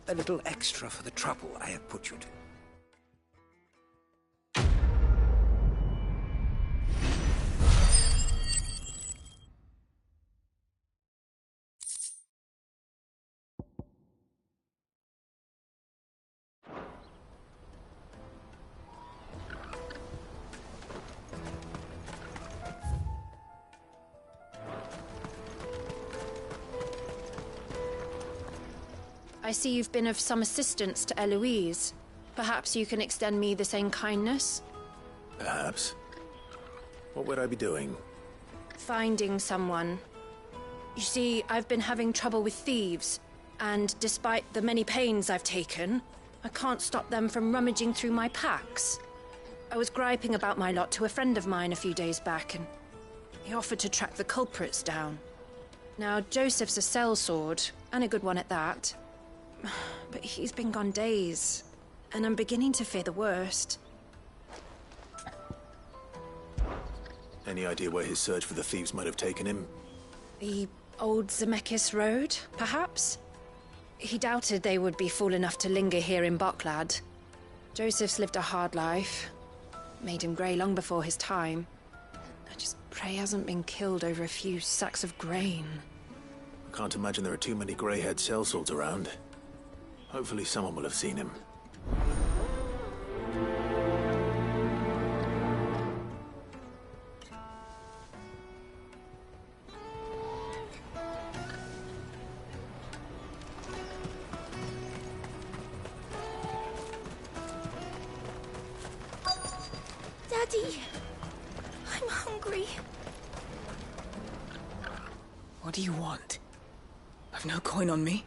a little extra for the trouble I have put you to. I see you've been of some assistance to Eloise. Perhaps you can extend me the same kindness? Perhaps. What would I be doing? Finding someone. You see, I've been having trouble with thieves, and despite the many pains I've taken, I can't stop them from rummaging through my packs. I was griping about my lot to a friend of mine a few days back, and he offered to track the culprits down. Now, Joseph's a sellsword, and a good one at that. But he's been gone days, and I'm beginning to fear the worst. Any idea where his search for the thieves might have taken him? The old Zemeckis Road, perhaps? He doubted they would be fool enough to linger here in Boklad. Joseph's lived a hard life. Made him grey long before his time. I just pray he hasn't been killed over a few sacks of grain. I can't imagine there are too many grey-haired sellswords around. Hopefully someone will have seen him. Daddy, I'm hungry. What do you want? I've no coin on me.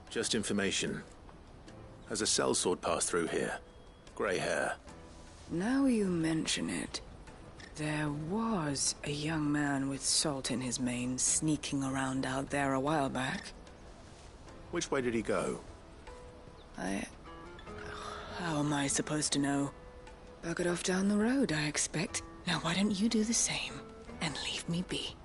Just information. Has a sellsword passed through here? Grey hair. Now you mention it, there was a young man with salt in his mane sneaking around out there a while back. Which way did he go? How am I supposed to know? Buggered off down the road, I expect. Now why don't you do the same and leave me be?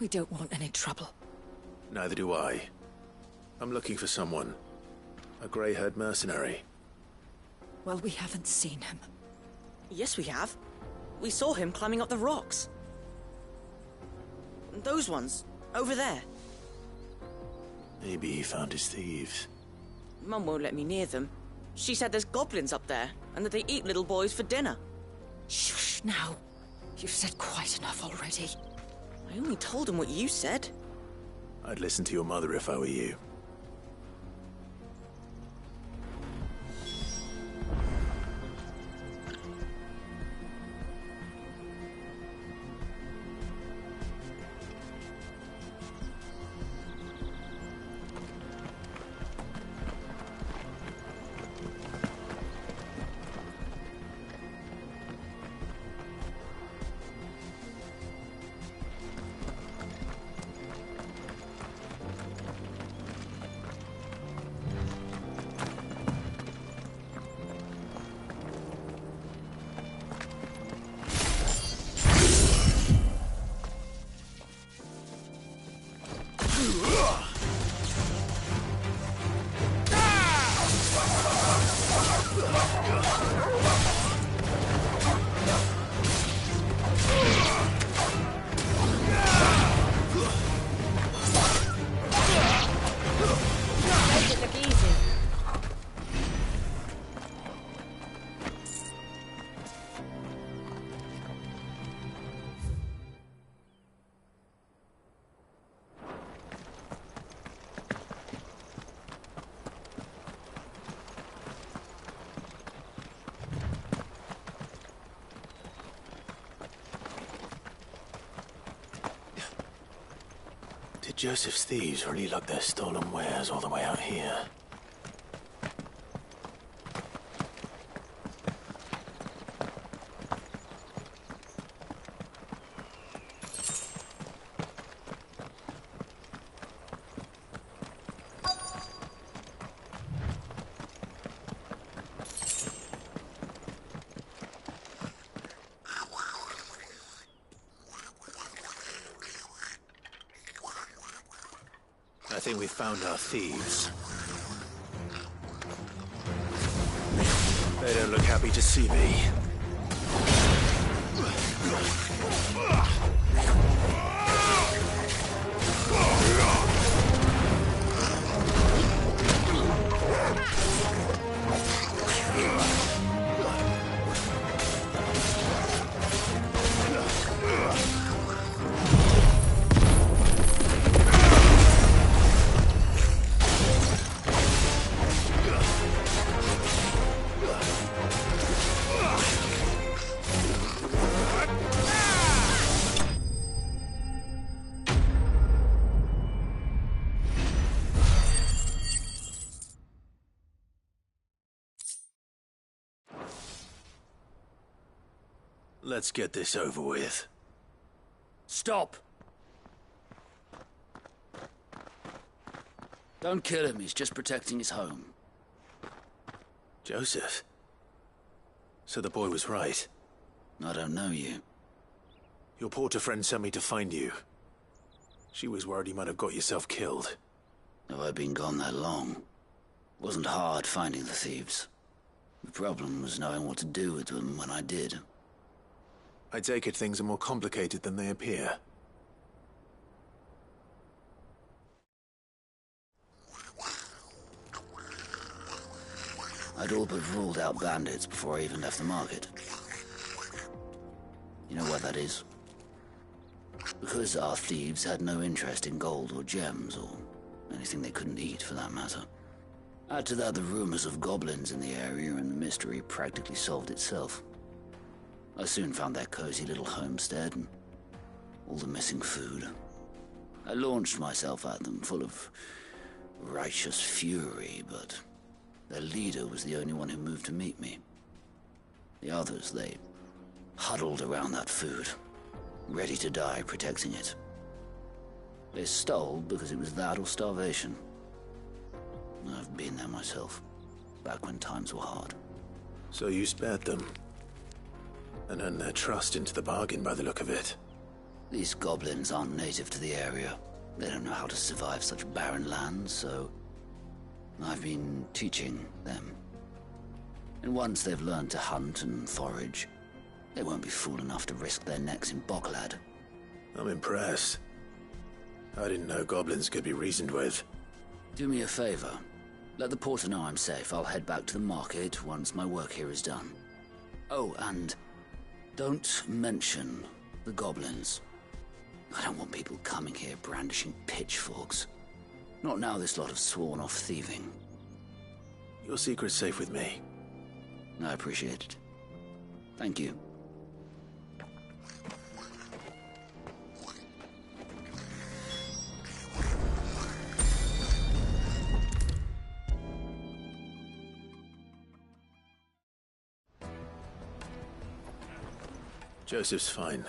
We don't want any trouble. Neither do I. I'm looking for someone. A grey-haired mercenary. Well, we haven't seen him. Yes, we have. We saw him climbing up the rocks. Those ones, over there. Maybe he found his thieves. Mum won't let me near them. She said there's goblins up there, and that they eat little boys for dinner. Shush, now. You've said quite enough already. I only told him what you said. I'd listen to your mother if I were you. Did Joseph's thieves really lug their stolen wares all the way out here? I think we found our thieves. They don't look happy to see me. Let's get this over with. Stop! Don't kill him, he's just protecting his home. Joseph? So the boy was right. I don't know you. Your porter friend sent me to find you. She was worried you might have got yourself killed. Have I been gone that long? Wasn't hard finding the thieves. The problem was knowing what to do with them when I did. I take it things are more complicated than they appear. I'd all but ruled out bandits before I even left the market. You know why that is? Because our thieves had no interest in gold or gems, or anything they couldn't eat for that matter. Add to that the rumors of goblins in the area, and the mystery practically solved itself. I soon found their cozy little homestead and all the missing food. I launched myself at them, full of righteous fury, but their leader was the only one who moved to meet me. The others, they huddled around that food, ready to die protecting it. They stole because it was that or starvation. I've been there myself, back when times were hard. So you spared them? And earned their trust into the bargain by the look of it. These goblins aren't native to the area. They don't know how to survive such barren lands, so I've been teaching them. And once they've learned to hunt and forage, they won't be fool enough to risk their necks in Bocklad. I'm impressed. I didn't know goblins could be reasoned with. Do me a favor. Let the porter know I'm safe. I'll head back to the market once my work here is done. Oh, and don't mention the goblins. I don't want people coming here brandishing pitchforks. Not now this lot have sworn off thieving. Your secret's safe with me. I appreciate it. Thank you. Joseph's fine.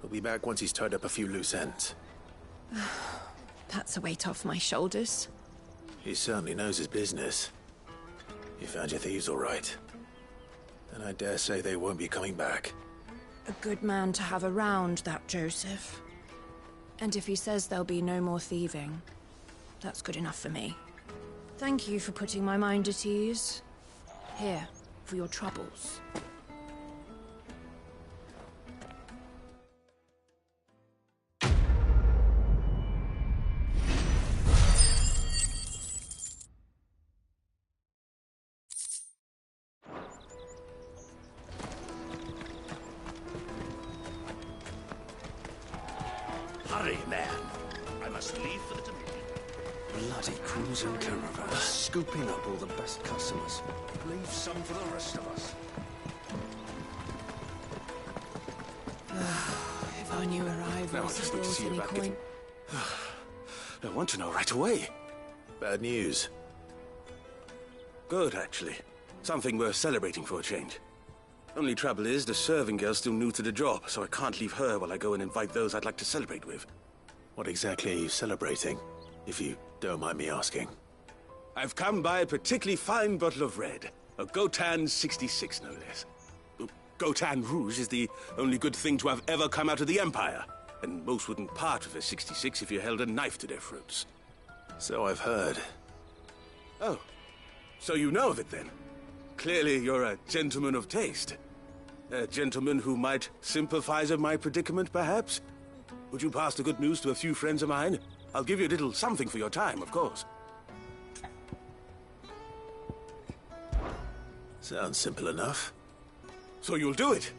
He'll be back once he's tied up a few loose ends. That's a weight off my shoulders. He certainly knows his business. You found your thieves all right. And I dare say they won't be coming back. A good man to have around, that Joseph. And if he says there'll be no more thieving, that's good enough for me. Thank you for putting my mind at ease. Here, for your troubles. Hurry, man. I must leave for the Dominion. Bloody cruising caravan, scooping up all the best customers. Leave some for the rest of us. If I knew where I Now I was just need to see you any back coin. I want to know right away. Bad news. Good, actually. Something worth celebrating for a change. Only trouble is, the serving girl's still new to the job, so I can't leave her while I go and invite those I'd like to celebrate with. What exactly are you celebrating, if you don't mind me asking? I've come by a particularly fine bottle of red. A Gotan 66, no less. Gotan Rouge is the only good thing to have ever come out of the Empire, and most wouldn't part with a 66 if you held a knife to their throats. So I've heard. Oh, so you know of it then? Clearly you're a gentleman of taste. A gentleman who might sympathize with my predicament, perhaps? Would you pass the good news to a few friends of mine? I'll give you a little something for your time, of course. Sounds simple enough. So you'll do it?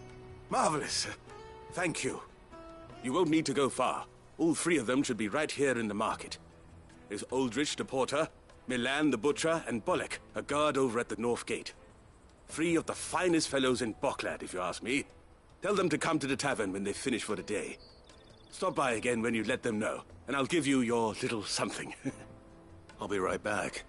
Marvelous. Thank you. You won't need to go far. All three of them should be right here in the market. There's Aldrich the porter, Milan the butcher, and Bolek, a guard over at the north gate. Three of the finest fellows in Bocklad, if you ask me. Tell them to come to the tavern when they finish for the day. Stop by again when you let them know, and I'll give you your little something. I'll be right back.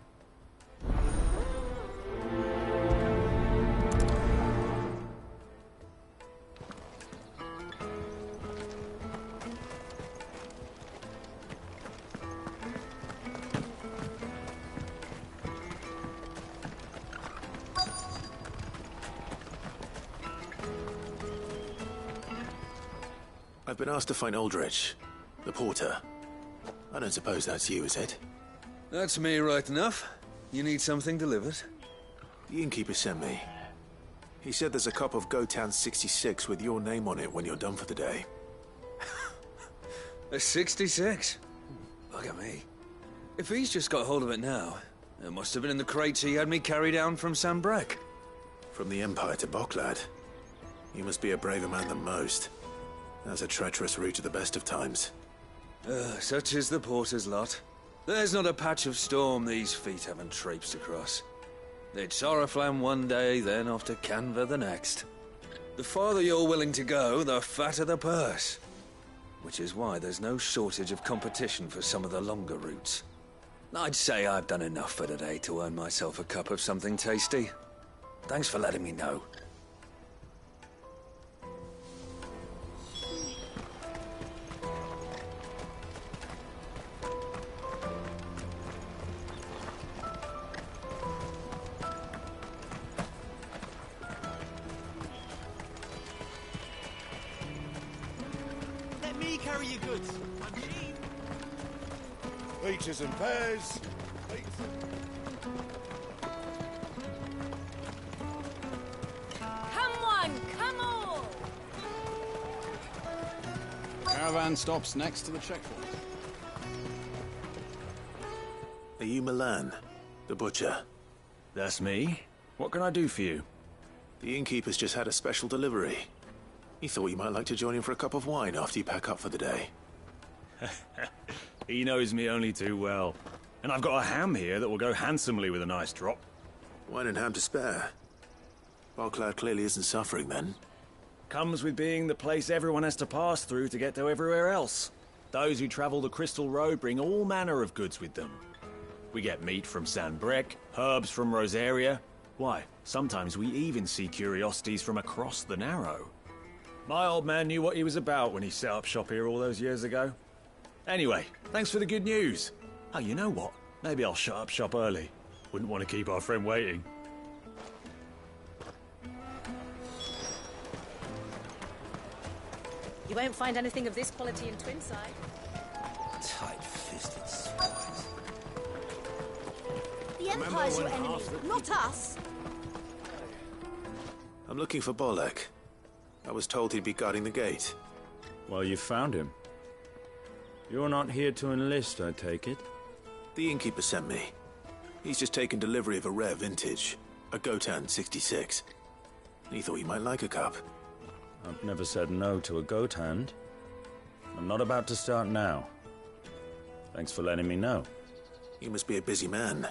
I've been asked to find Aldrich, the porter. I don't suppose that's you, is it? That's me right enough. You need something delivered? The innkeeper sent me. He said there's a cup of Gotan 66 with your name on it when you're done for the day. A 66? Look at me. If he's just got hold of it now, it must have been in the crates he had me carry down from Sambrek. From the Empire to Bocklad. You must be a braver man than most. That's a treacherous route at the best of times. Such is the porter's lot. There's not a patch of storm these feet haven't traipsed across. It's Oriflamme one day, then off to Canva the next. The farther you're willing to go, the fatter the purse. Which is why there's no shortage of competition for some of the longer routes. I'd say I've done enough for today to earn myself a cup of something tasty. Thanks for letting me know. carry your goods. I'm cheap. Peaches and pears. Come on, come on! Caravan stops next to the checkpoint. Are you Milan, the butcher? That's me. What can I do for you? The innkeeper's just had a special delivery. He thought you might like to join him for a cup of wine after you pack up for the day. He knows me only too well. And I've got a ham here that will go handsomely with a nice drop. Wine and ham to spare. Barclad clearly isn't suffering then. Comes with being the place everyone has to pass through to get to everywhere else. Those who travel the Crystal Road bring all manner of goods with them. We get meat from Sanbrec, herbs from Rosaria. Why, sometimes we even see curiosities from across the Narrow. My old man knew what he was about when he set up shop here all those years ago. Anyway, thanks for the good news. Oh, you know what? Maybe I'll shut up shop early. Wouldn't want to keep our friend waiting. You won't find anything of this quality in Twinside. Tight-fisted spies. The Empire's your enemy, not us. I'm looking for Bolek. I was told he'd be guarding the gate. Well, you found him. You're not here to enlist, I take it? The innkeeper sent me. He's just taken delivery of a rare vintage, a Gotan 66. He thought you might like a cup. I've never said no to a goat hand. I'm not about to start now. Thanks for letting me know. You must be a busy man.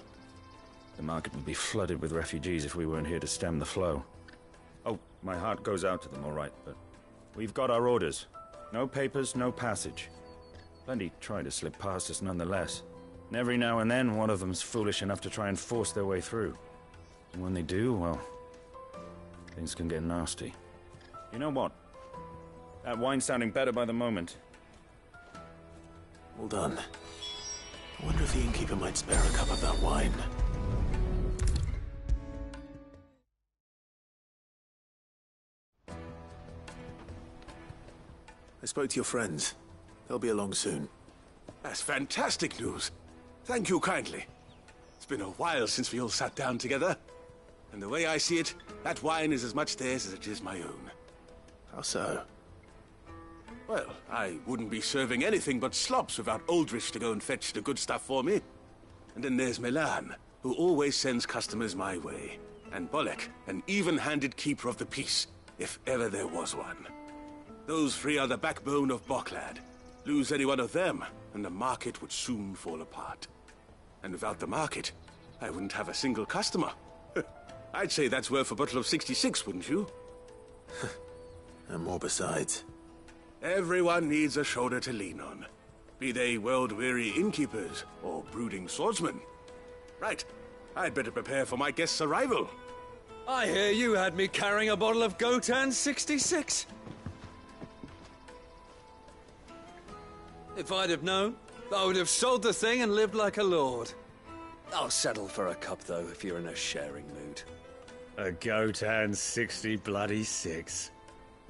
The market would be flooded with refugees if we weren't here to stem the flow. Oh, my heart goes out to them, all right, but we've got our orders. No papers, no passage. Plenty try to slip past us nonetheless. And every now and then, one of them's foolish enough to try and force their way through. And when they do, well, things can get nasty. You know what? That wine's sounding better by the moment. Well done. I wonder if the innkeeper might spare a cup of that wine. I spoke to your friends. They'll be along soon. That's fantastic news. Thank you kindly. It's been a while since we all sat down together. And the way I see it, that wine is as much theirs as it is my own. How so? Well, I wouldn't be serving anything but slops without Aldrich to go and fetch the good stuff for me. And then there's Milan, who always sends customers my way. And Bolek, an even-handed keeper of the peace, if ever there was one. Those three are the backbone of Barclad. Lose any one of them, and the market would soon fall apart. And without the market, I wouldn't have a single customer. I'd say that's worth a bottle of 66, wouldn't you? And more besides. Everyone needs a shoulder to lean on. Be they world-weary innkeepers or brooding swordsmen. Right, I'd better prepare for my guest's arrival. I hear you had me carrying a bottle of Gotan 66. If I'd have known, I would have sold the thing and lived like a lord. I'll settle for a cup, though, if you're in a sharing mood. A Gotan 66.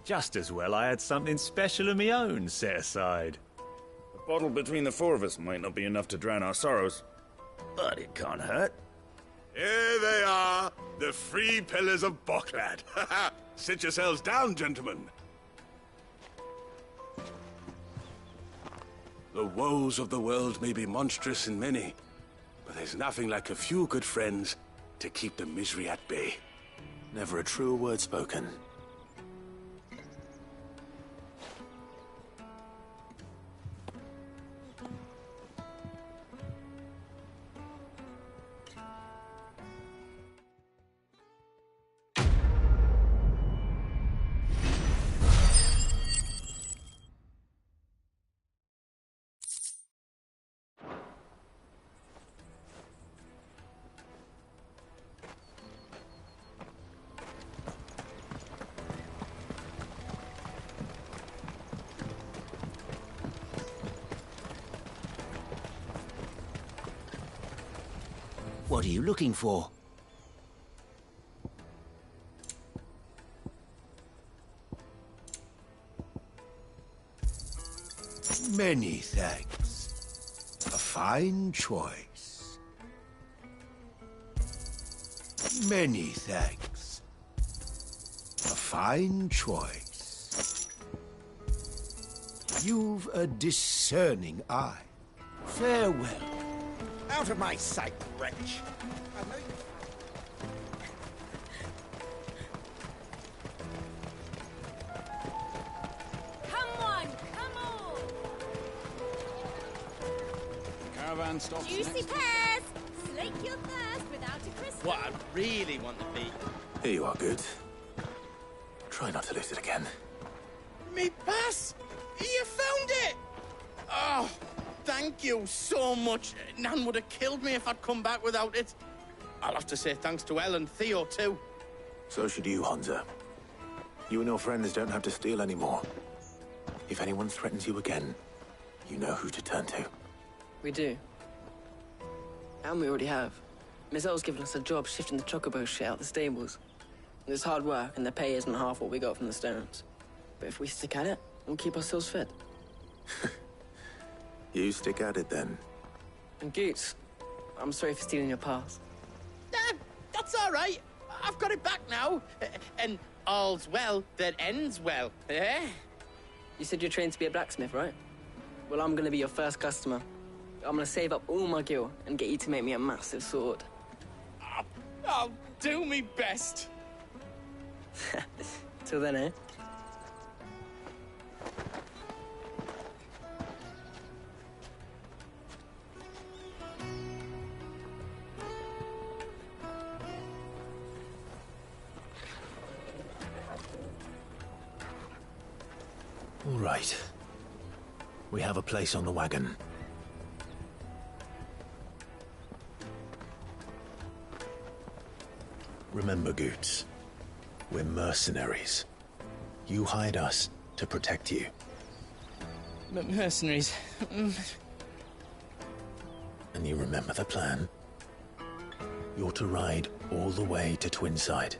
Just as well I had something special of my own set aside. A bottle between the four of us might not be enough to drown our sorrows, but it can't hurt. Here they are, the three pillars of Barclad. Sit yourselves down, gentlemen. The woes of the world may be monstrous and many, but there's nothing like a few good friends to keep the misery at bay. Never a truer word spoken. What are you looking for? Many thanks. A fine choice. Many thanks. A fine choice. You've a discerning eye. Farewell. Out of my sight, wretch! Come on, come on! Caravan stops Juicy next. pears! Slake your thirst without a crystal. What I really want to be. Here you are, good. Try not to lose it again. Me pass! You found it! Oh, thank you so much. Nan would have killed me if I'd come back without it. I'll have to say thanks to Elle and Theo, too. So should you, Honza. You and your friends don't have to steal anymore. If anyone threatens you again, you know who to turn to. We do. And we already have. Miss L's given us a job shifting the chocobo shit out the stables. It's hard work, and the pay isn't half what we got from the Stones. But if we stick at it, we'll keep ourselves fed. You stick at it, then. And Goots, I'm sorry for stealing your pass. That's all right. I've got it back now. And all's well that ends well, eh? You said you're trained to be a blacksmith, right? Well, I'm gonna be your first customer. I'm gonna save up all my gil and get you to make me a massive sword. I'll do me best. Till then, eh? All right. We have a place on the wagon. Remember, Goots, we're mercenaries. You hired us to protect you. But mercenaries... And you remember the plan? You're to ride all the way to Twinside.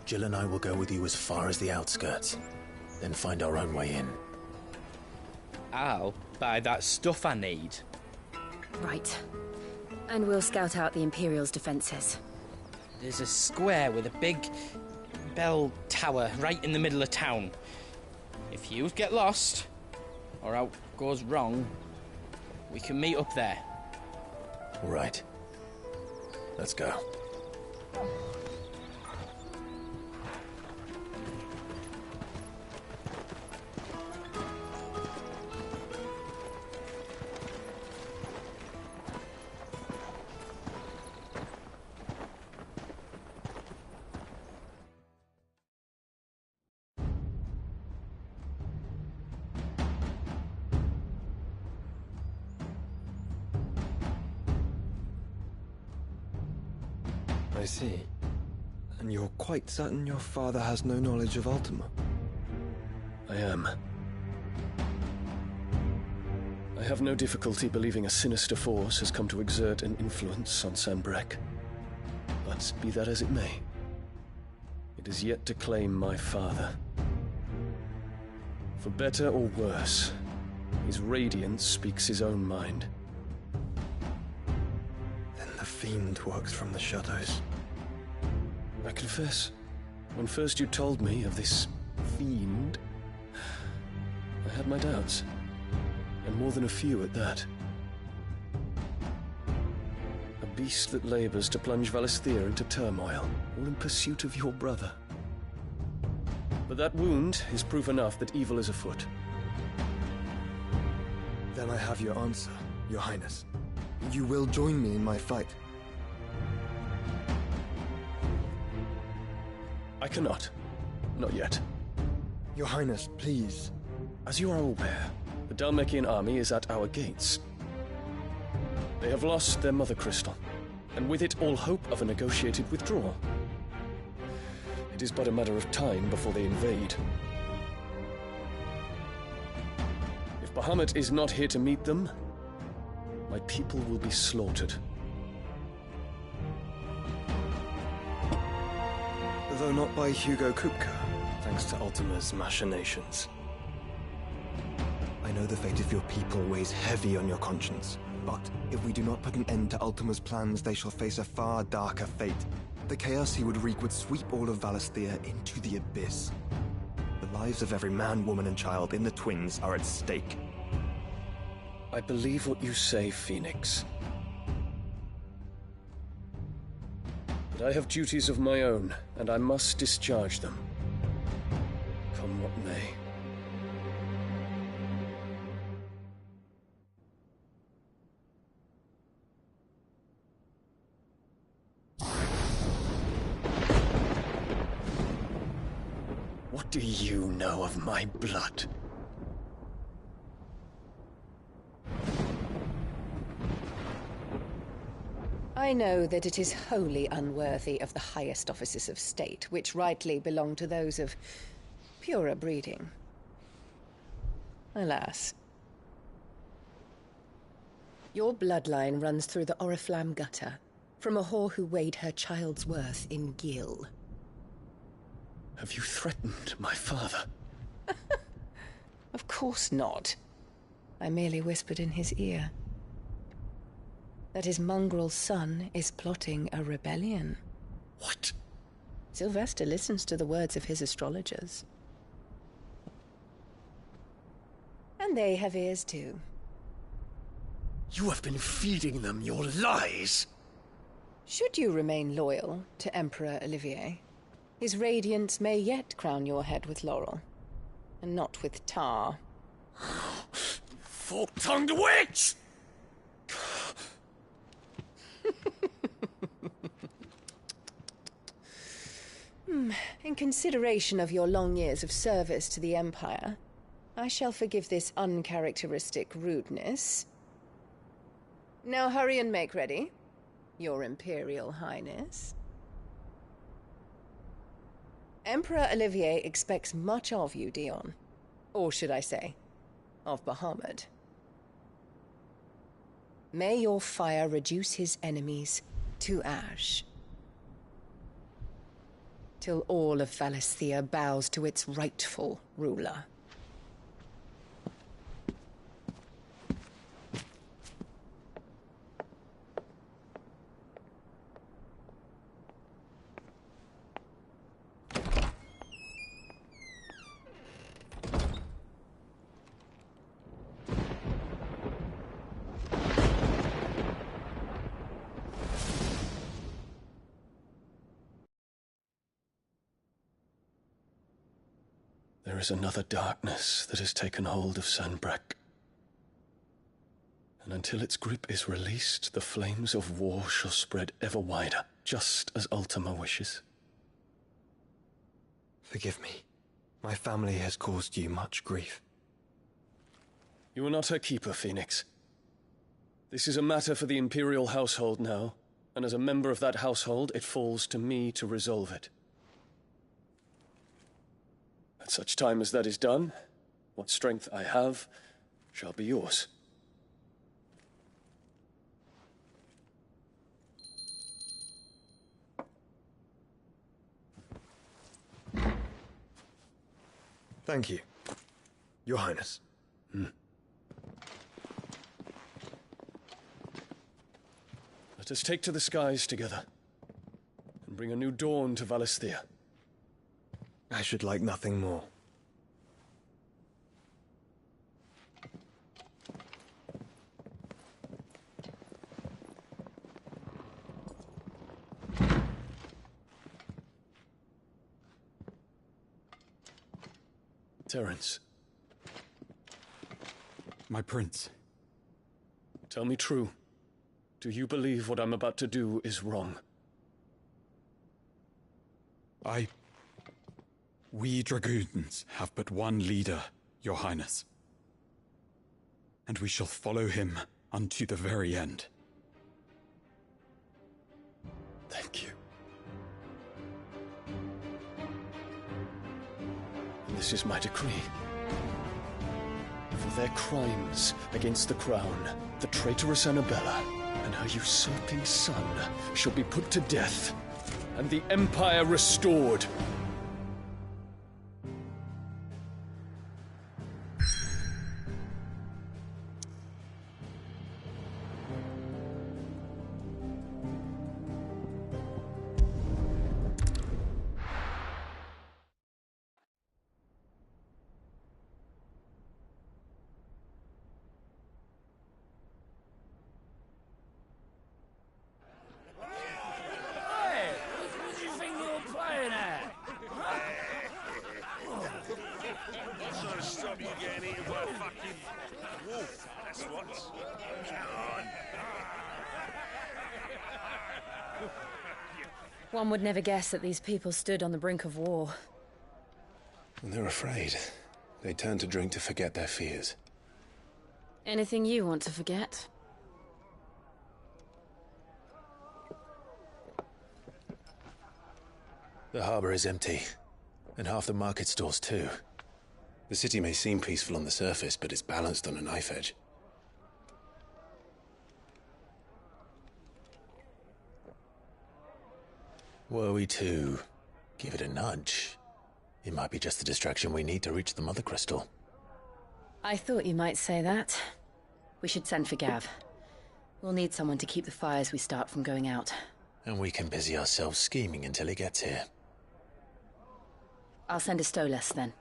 Jill and I will go with you as far as the outskirts, then find our own way in. I'll buy that stuff I need. Right. And we'll scout out the Imperial's defenses. There's a square with a big bell tower right in the middle of town. If you get lost, or out goes wrong, we can meet up there. All right. Let's go. I see. And you're quite certain your father has no knowledge of Ultima? I am. I have no difficulty believing a sinister force has come to exert an influence on Sanbreque. But be that as it may, it is yet to claim my father. For better or worse, his radiance speaks his own mind. Then the fiend works from the shadows. I confess, when first you told me of this fiend, I had my doubts, and more than a few at that. A beast that labors to plunge Valisthea into turmoil, all in pursuit of your brother. But that wound is proof enough that evil is afoot. Then I have your answer, Your Highness. You will join me in my fight. I cannot. Not yet. Your Highness, please. As you are aware, the Dhalmekian army is at our gates. They have lost their mother crystal, and with it all hope of a negotiated withdrawal. It is but a matter of time before they invade. If Bahamut is not here to meet them, my people will be slaughtered. Though not by Hugo Kupka, thanks to Ultima's machinations. I I know the fate of your people weighs heavy on your conscience, but if we do not put an end to Ultima's plans, they shall face a far darker fate. The chaos he would wreak would sweep all of Valisthea into the abyss. The lives of every man, woman, and child in the Twins are at stake. I believe what you say, Phoenix. But I have duties of my own, and I must discharge them. Come what may. What do you know of my blood? I know that it is wholly unworthy of the highest offices of state, which rightly belong to those of purer breeding. Alas. Your bloodline runs through the Oriflamme gutter, from a whore who weighed her child's worth in gil. Have you threatened my father? Of course not. I merely whispered in his ear that his mongrel son is plotting a rebellion. What? Sylvester listens to the words of his astrologers. And they have ears too. You have been feeding them your lies! Should you remain loyal to Emperor Olivier, his radiance may yet crown your head with laurel, and not with tar. Fork-tongued witch! In consideration of your long years of service to the Empire, I shall forgive this uncharacteristic rudeness. Now hurry and make ready, Your Imperial Highness. Emperor Olivier expects much of you, Dion. Or should I say, of Bahamut. May your fire reduce his enemies to ash, till all of Valisthea bows to its rightful ruler. There is another darkness that has taken hold of Sanbreque. And until its grip is released, the flames of war shall spread ever wider, just as Ultima wishes. Forgive me. My family has caused you much grief. You are not her keeper, Phoenix. This is a matter for the Imperial household now, and as a member of that household, it falls to me to resolve it. At such time as that is done, what strength I have shall be yours. Thank you, Your Highness. Let us take to the skies together, and bring a new dawn to Valisthea. I should like nothing more. Terence. My prince. Tell me true. Do you believe what I'm about to do is wrong? We dragoons have but one leader, Your Highness. And we shall follow him unto the very end. Thank you. And this is my decree. For their crimes against the crown, the traitorous Annabella and her usurping son shall be put to death, and the Empire restored. You're getting eaten by a fucking wolf, that's what. Come on. One would never guess that these people stood on the brink of war. And they're afraid. They turn to drink to forget their fears. Anything you want to forget? The harbor is empty, and half the market stalls too. The city may seem peaceful on the surface, but it's balanced on a knife edge. Were we to give it a nudge, it might be just the distraction we need to reach the Mother Crystal. I thought you might say that. We should send for Gav. We'll need someone to keep the fires we start from going out. And we can busy ourselves scheming until he gets here. I'll send a Stolas then.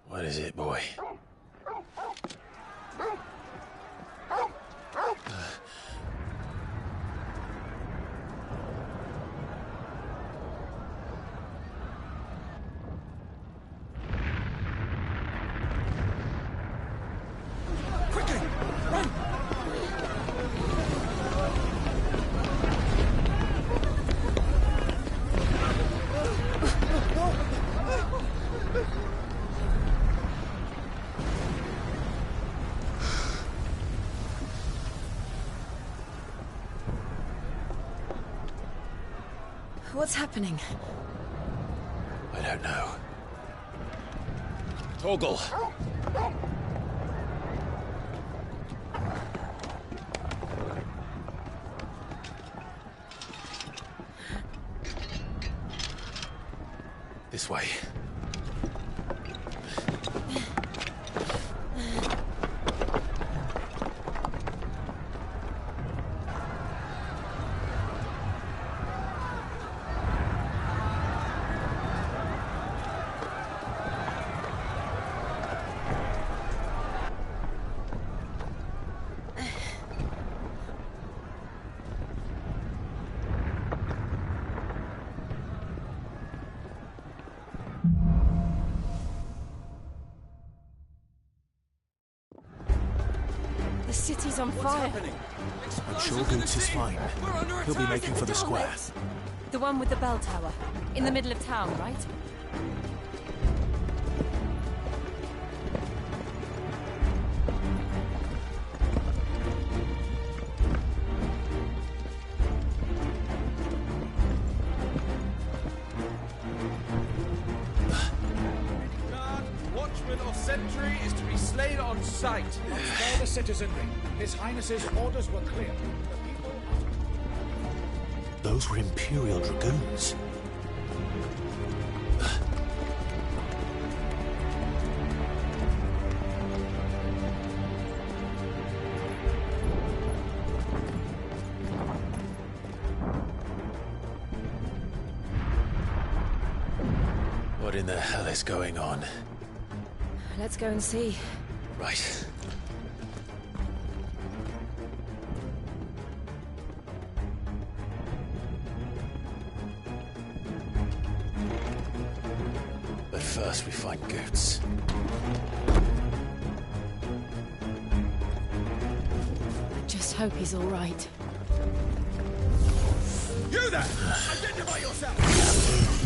What is it, boy? Quickly! Run! What's happening? I don't know. Torgal! This way. The city's on fire. I'm sure Goots is fine. He'll be making for the square. The one with the bell tower. In the middle of town, right? Guard, watchman or sentry is to be slain on sight. Spare the citizenry. His Highness's orders were clear. Those were Imperial Dragoons. What in the hell is going on? Let's go and see. Right. But first we find Goots. I just hope he's all right. You there! Identify yourself!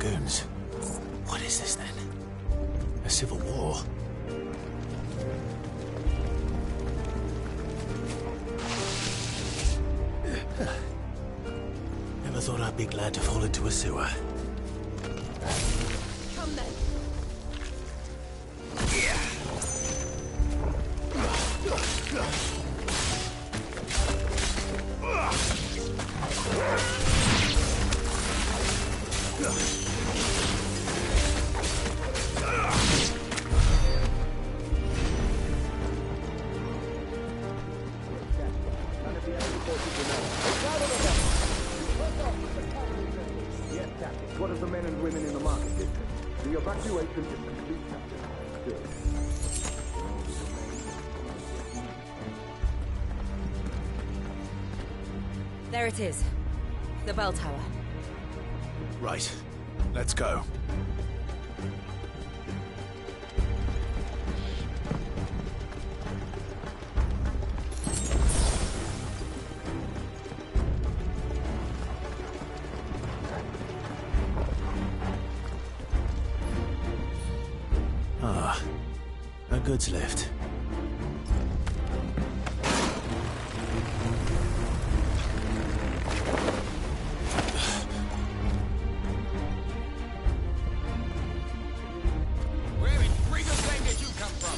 dragoons. What is this then? A civil war? Never thought I'd be glad to fall into a sewer. Come then. Yes, Captain. What of the men and women in the market district? The evacuation is complete, Captain. Good. There it is. The bell tower. Right. Let's go. Ah, a goods lift. Where in Freedom's name did you come from?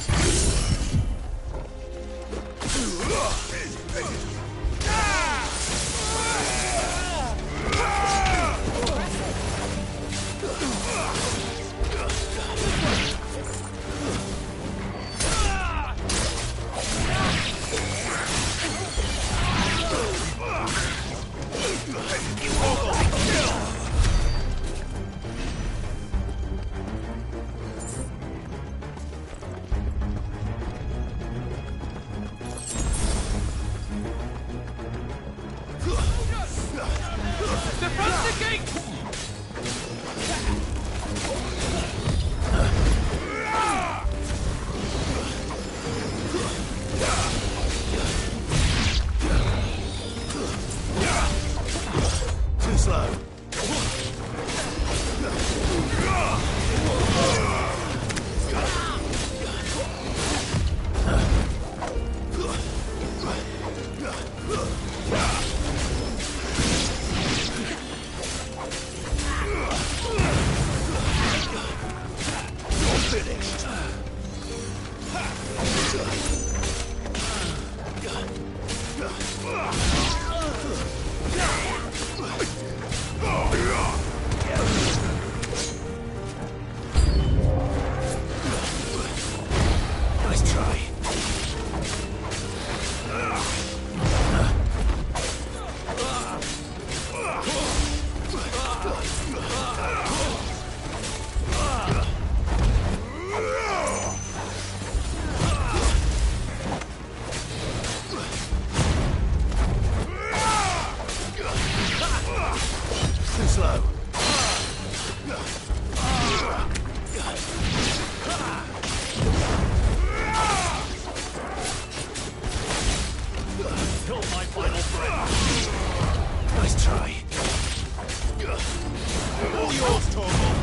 Defend the gate! Too slow. You're finished. Nice try. Too slow. Till my final breath. Nice try. All yours, Torval.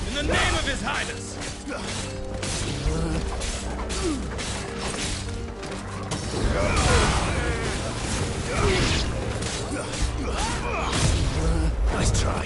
In the name of His Highness! Nice try.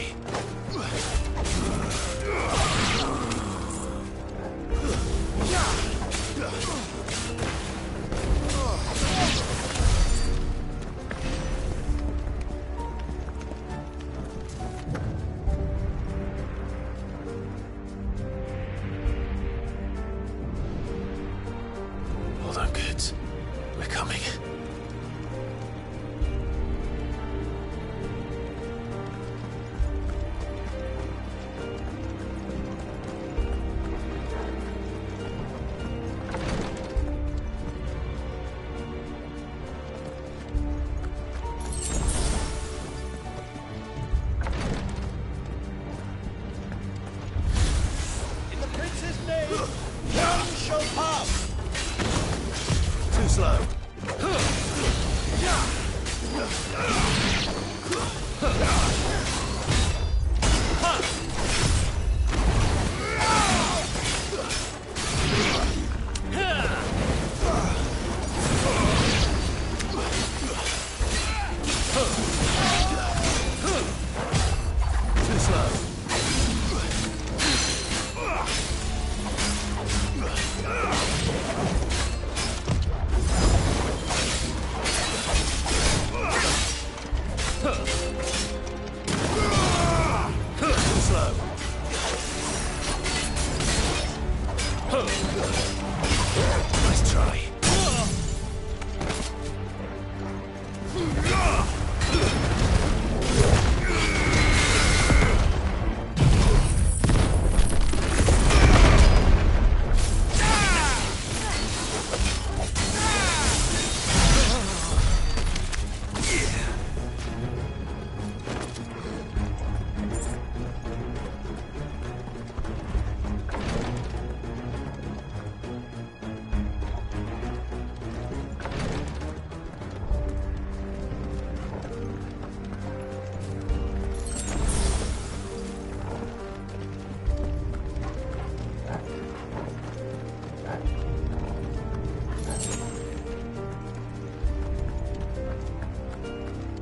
Nice try.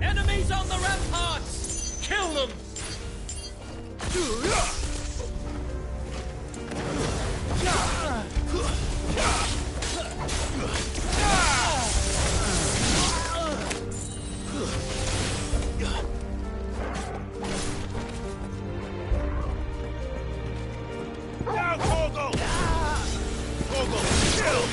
Enemies on the ramparts! Kill them! Now, Torgal! Torgal, kill!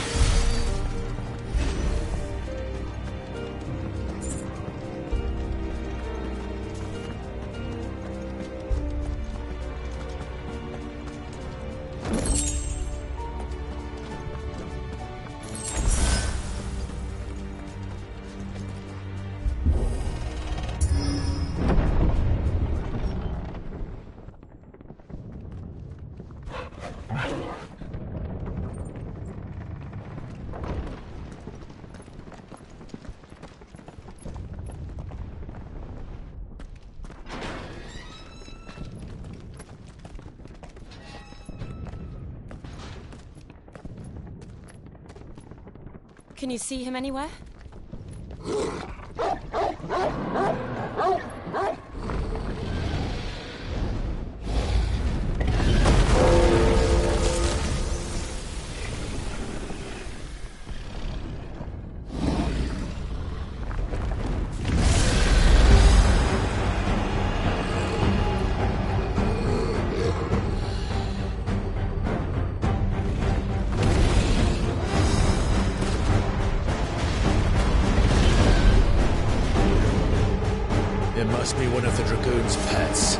Can you see him anywhere? It must be one of the Dragoon's pets.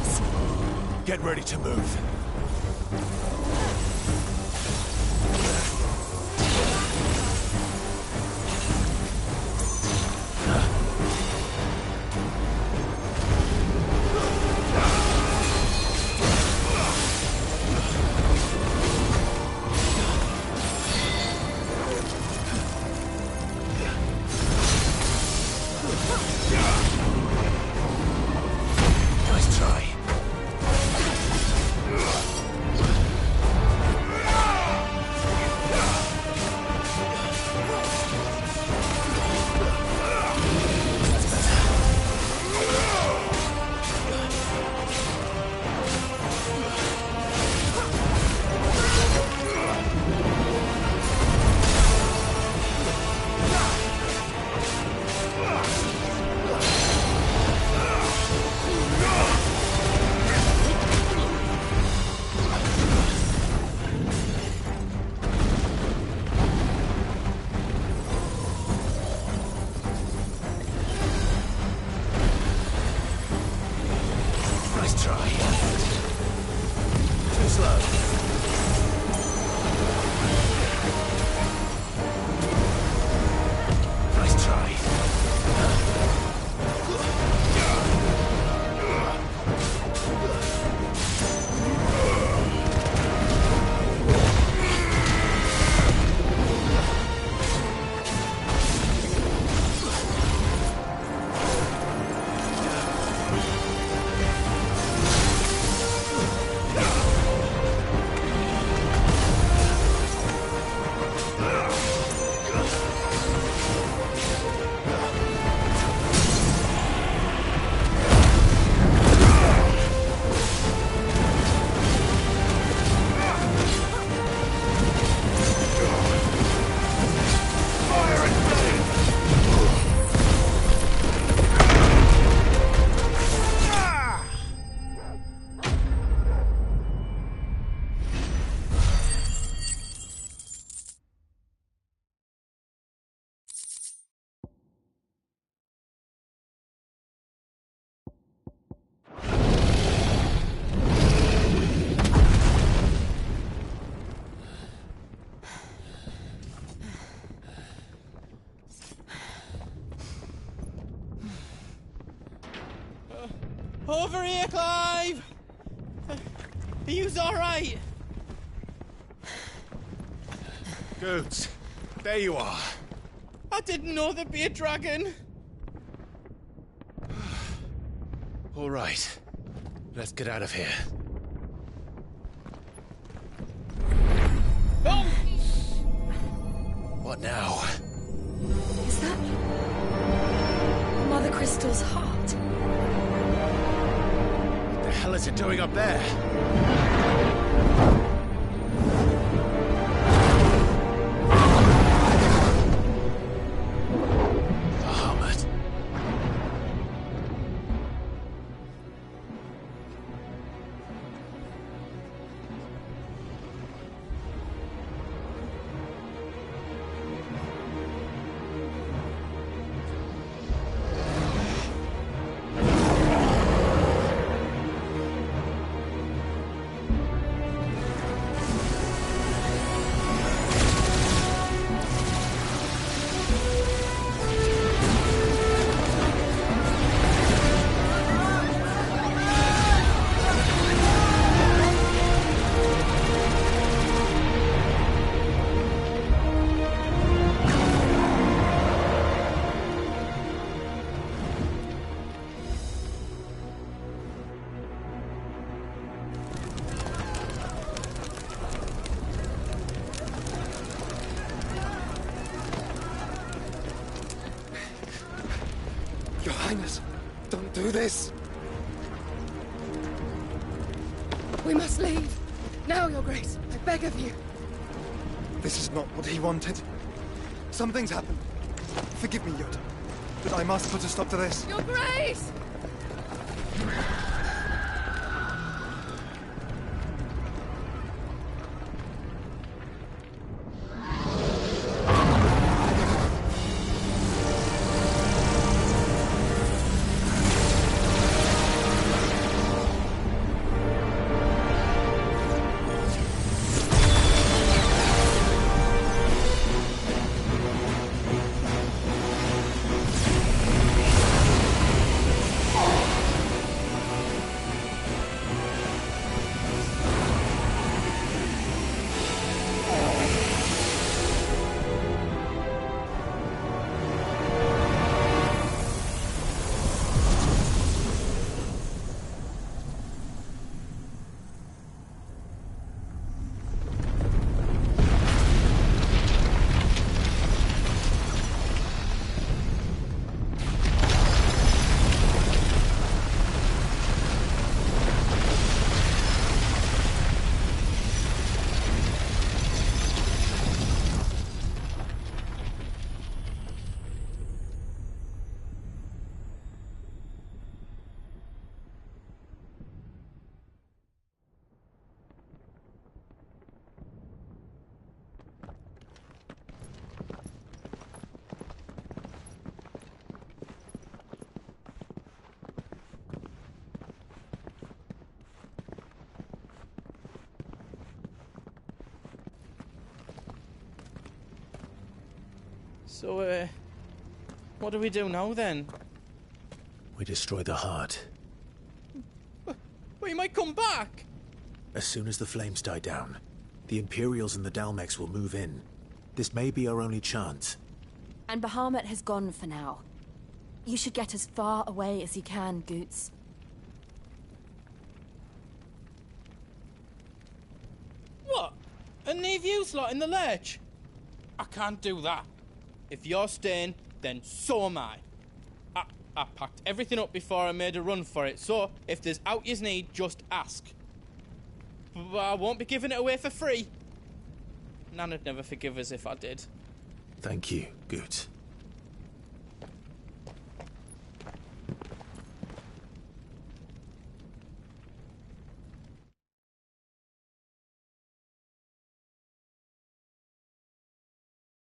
us. Get ready to move. Nice try. Nice try. Too slow. Nice try. Over here, Clive! Are you alright? Goods, there you are. I didn't know there'd be a dragon. All right. Let's get out of here. Oh! What now? Is that Mother Crystal's heart? What the hell is it doing up there? Bahamut. Your Highness, don't do this. We must leave. Now, Your Grace. I beg of you. This is not what he wanted. Something's happened. Forgive me, Yoda, but I must put a stop to this. Your Grace! So, what do we do now, then? We destroy the heart. We might come back! As soon as the flames die down, the Imperials and the Dalmex will move in. This may be our only chance. And Bahamut has gone for now. You should get as far away as you can, Goots. What? And leave you lot in the lurch? I can't do that. If you're staying, then so am I. I packed everything up before I made a run for it, so if there's out yous need, just ask. But I won't be giving it away for free. Nan'd never forgive us if I did. Thank you, Goots.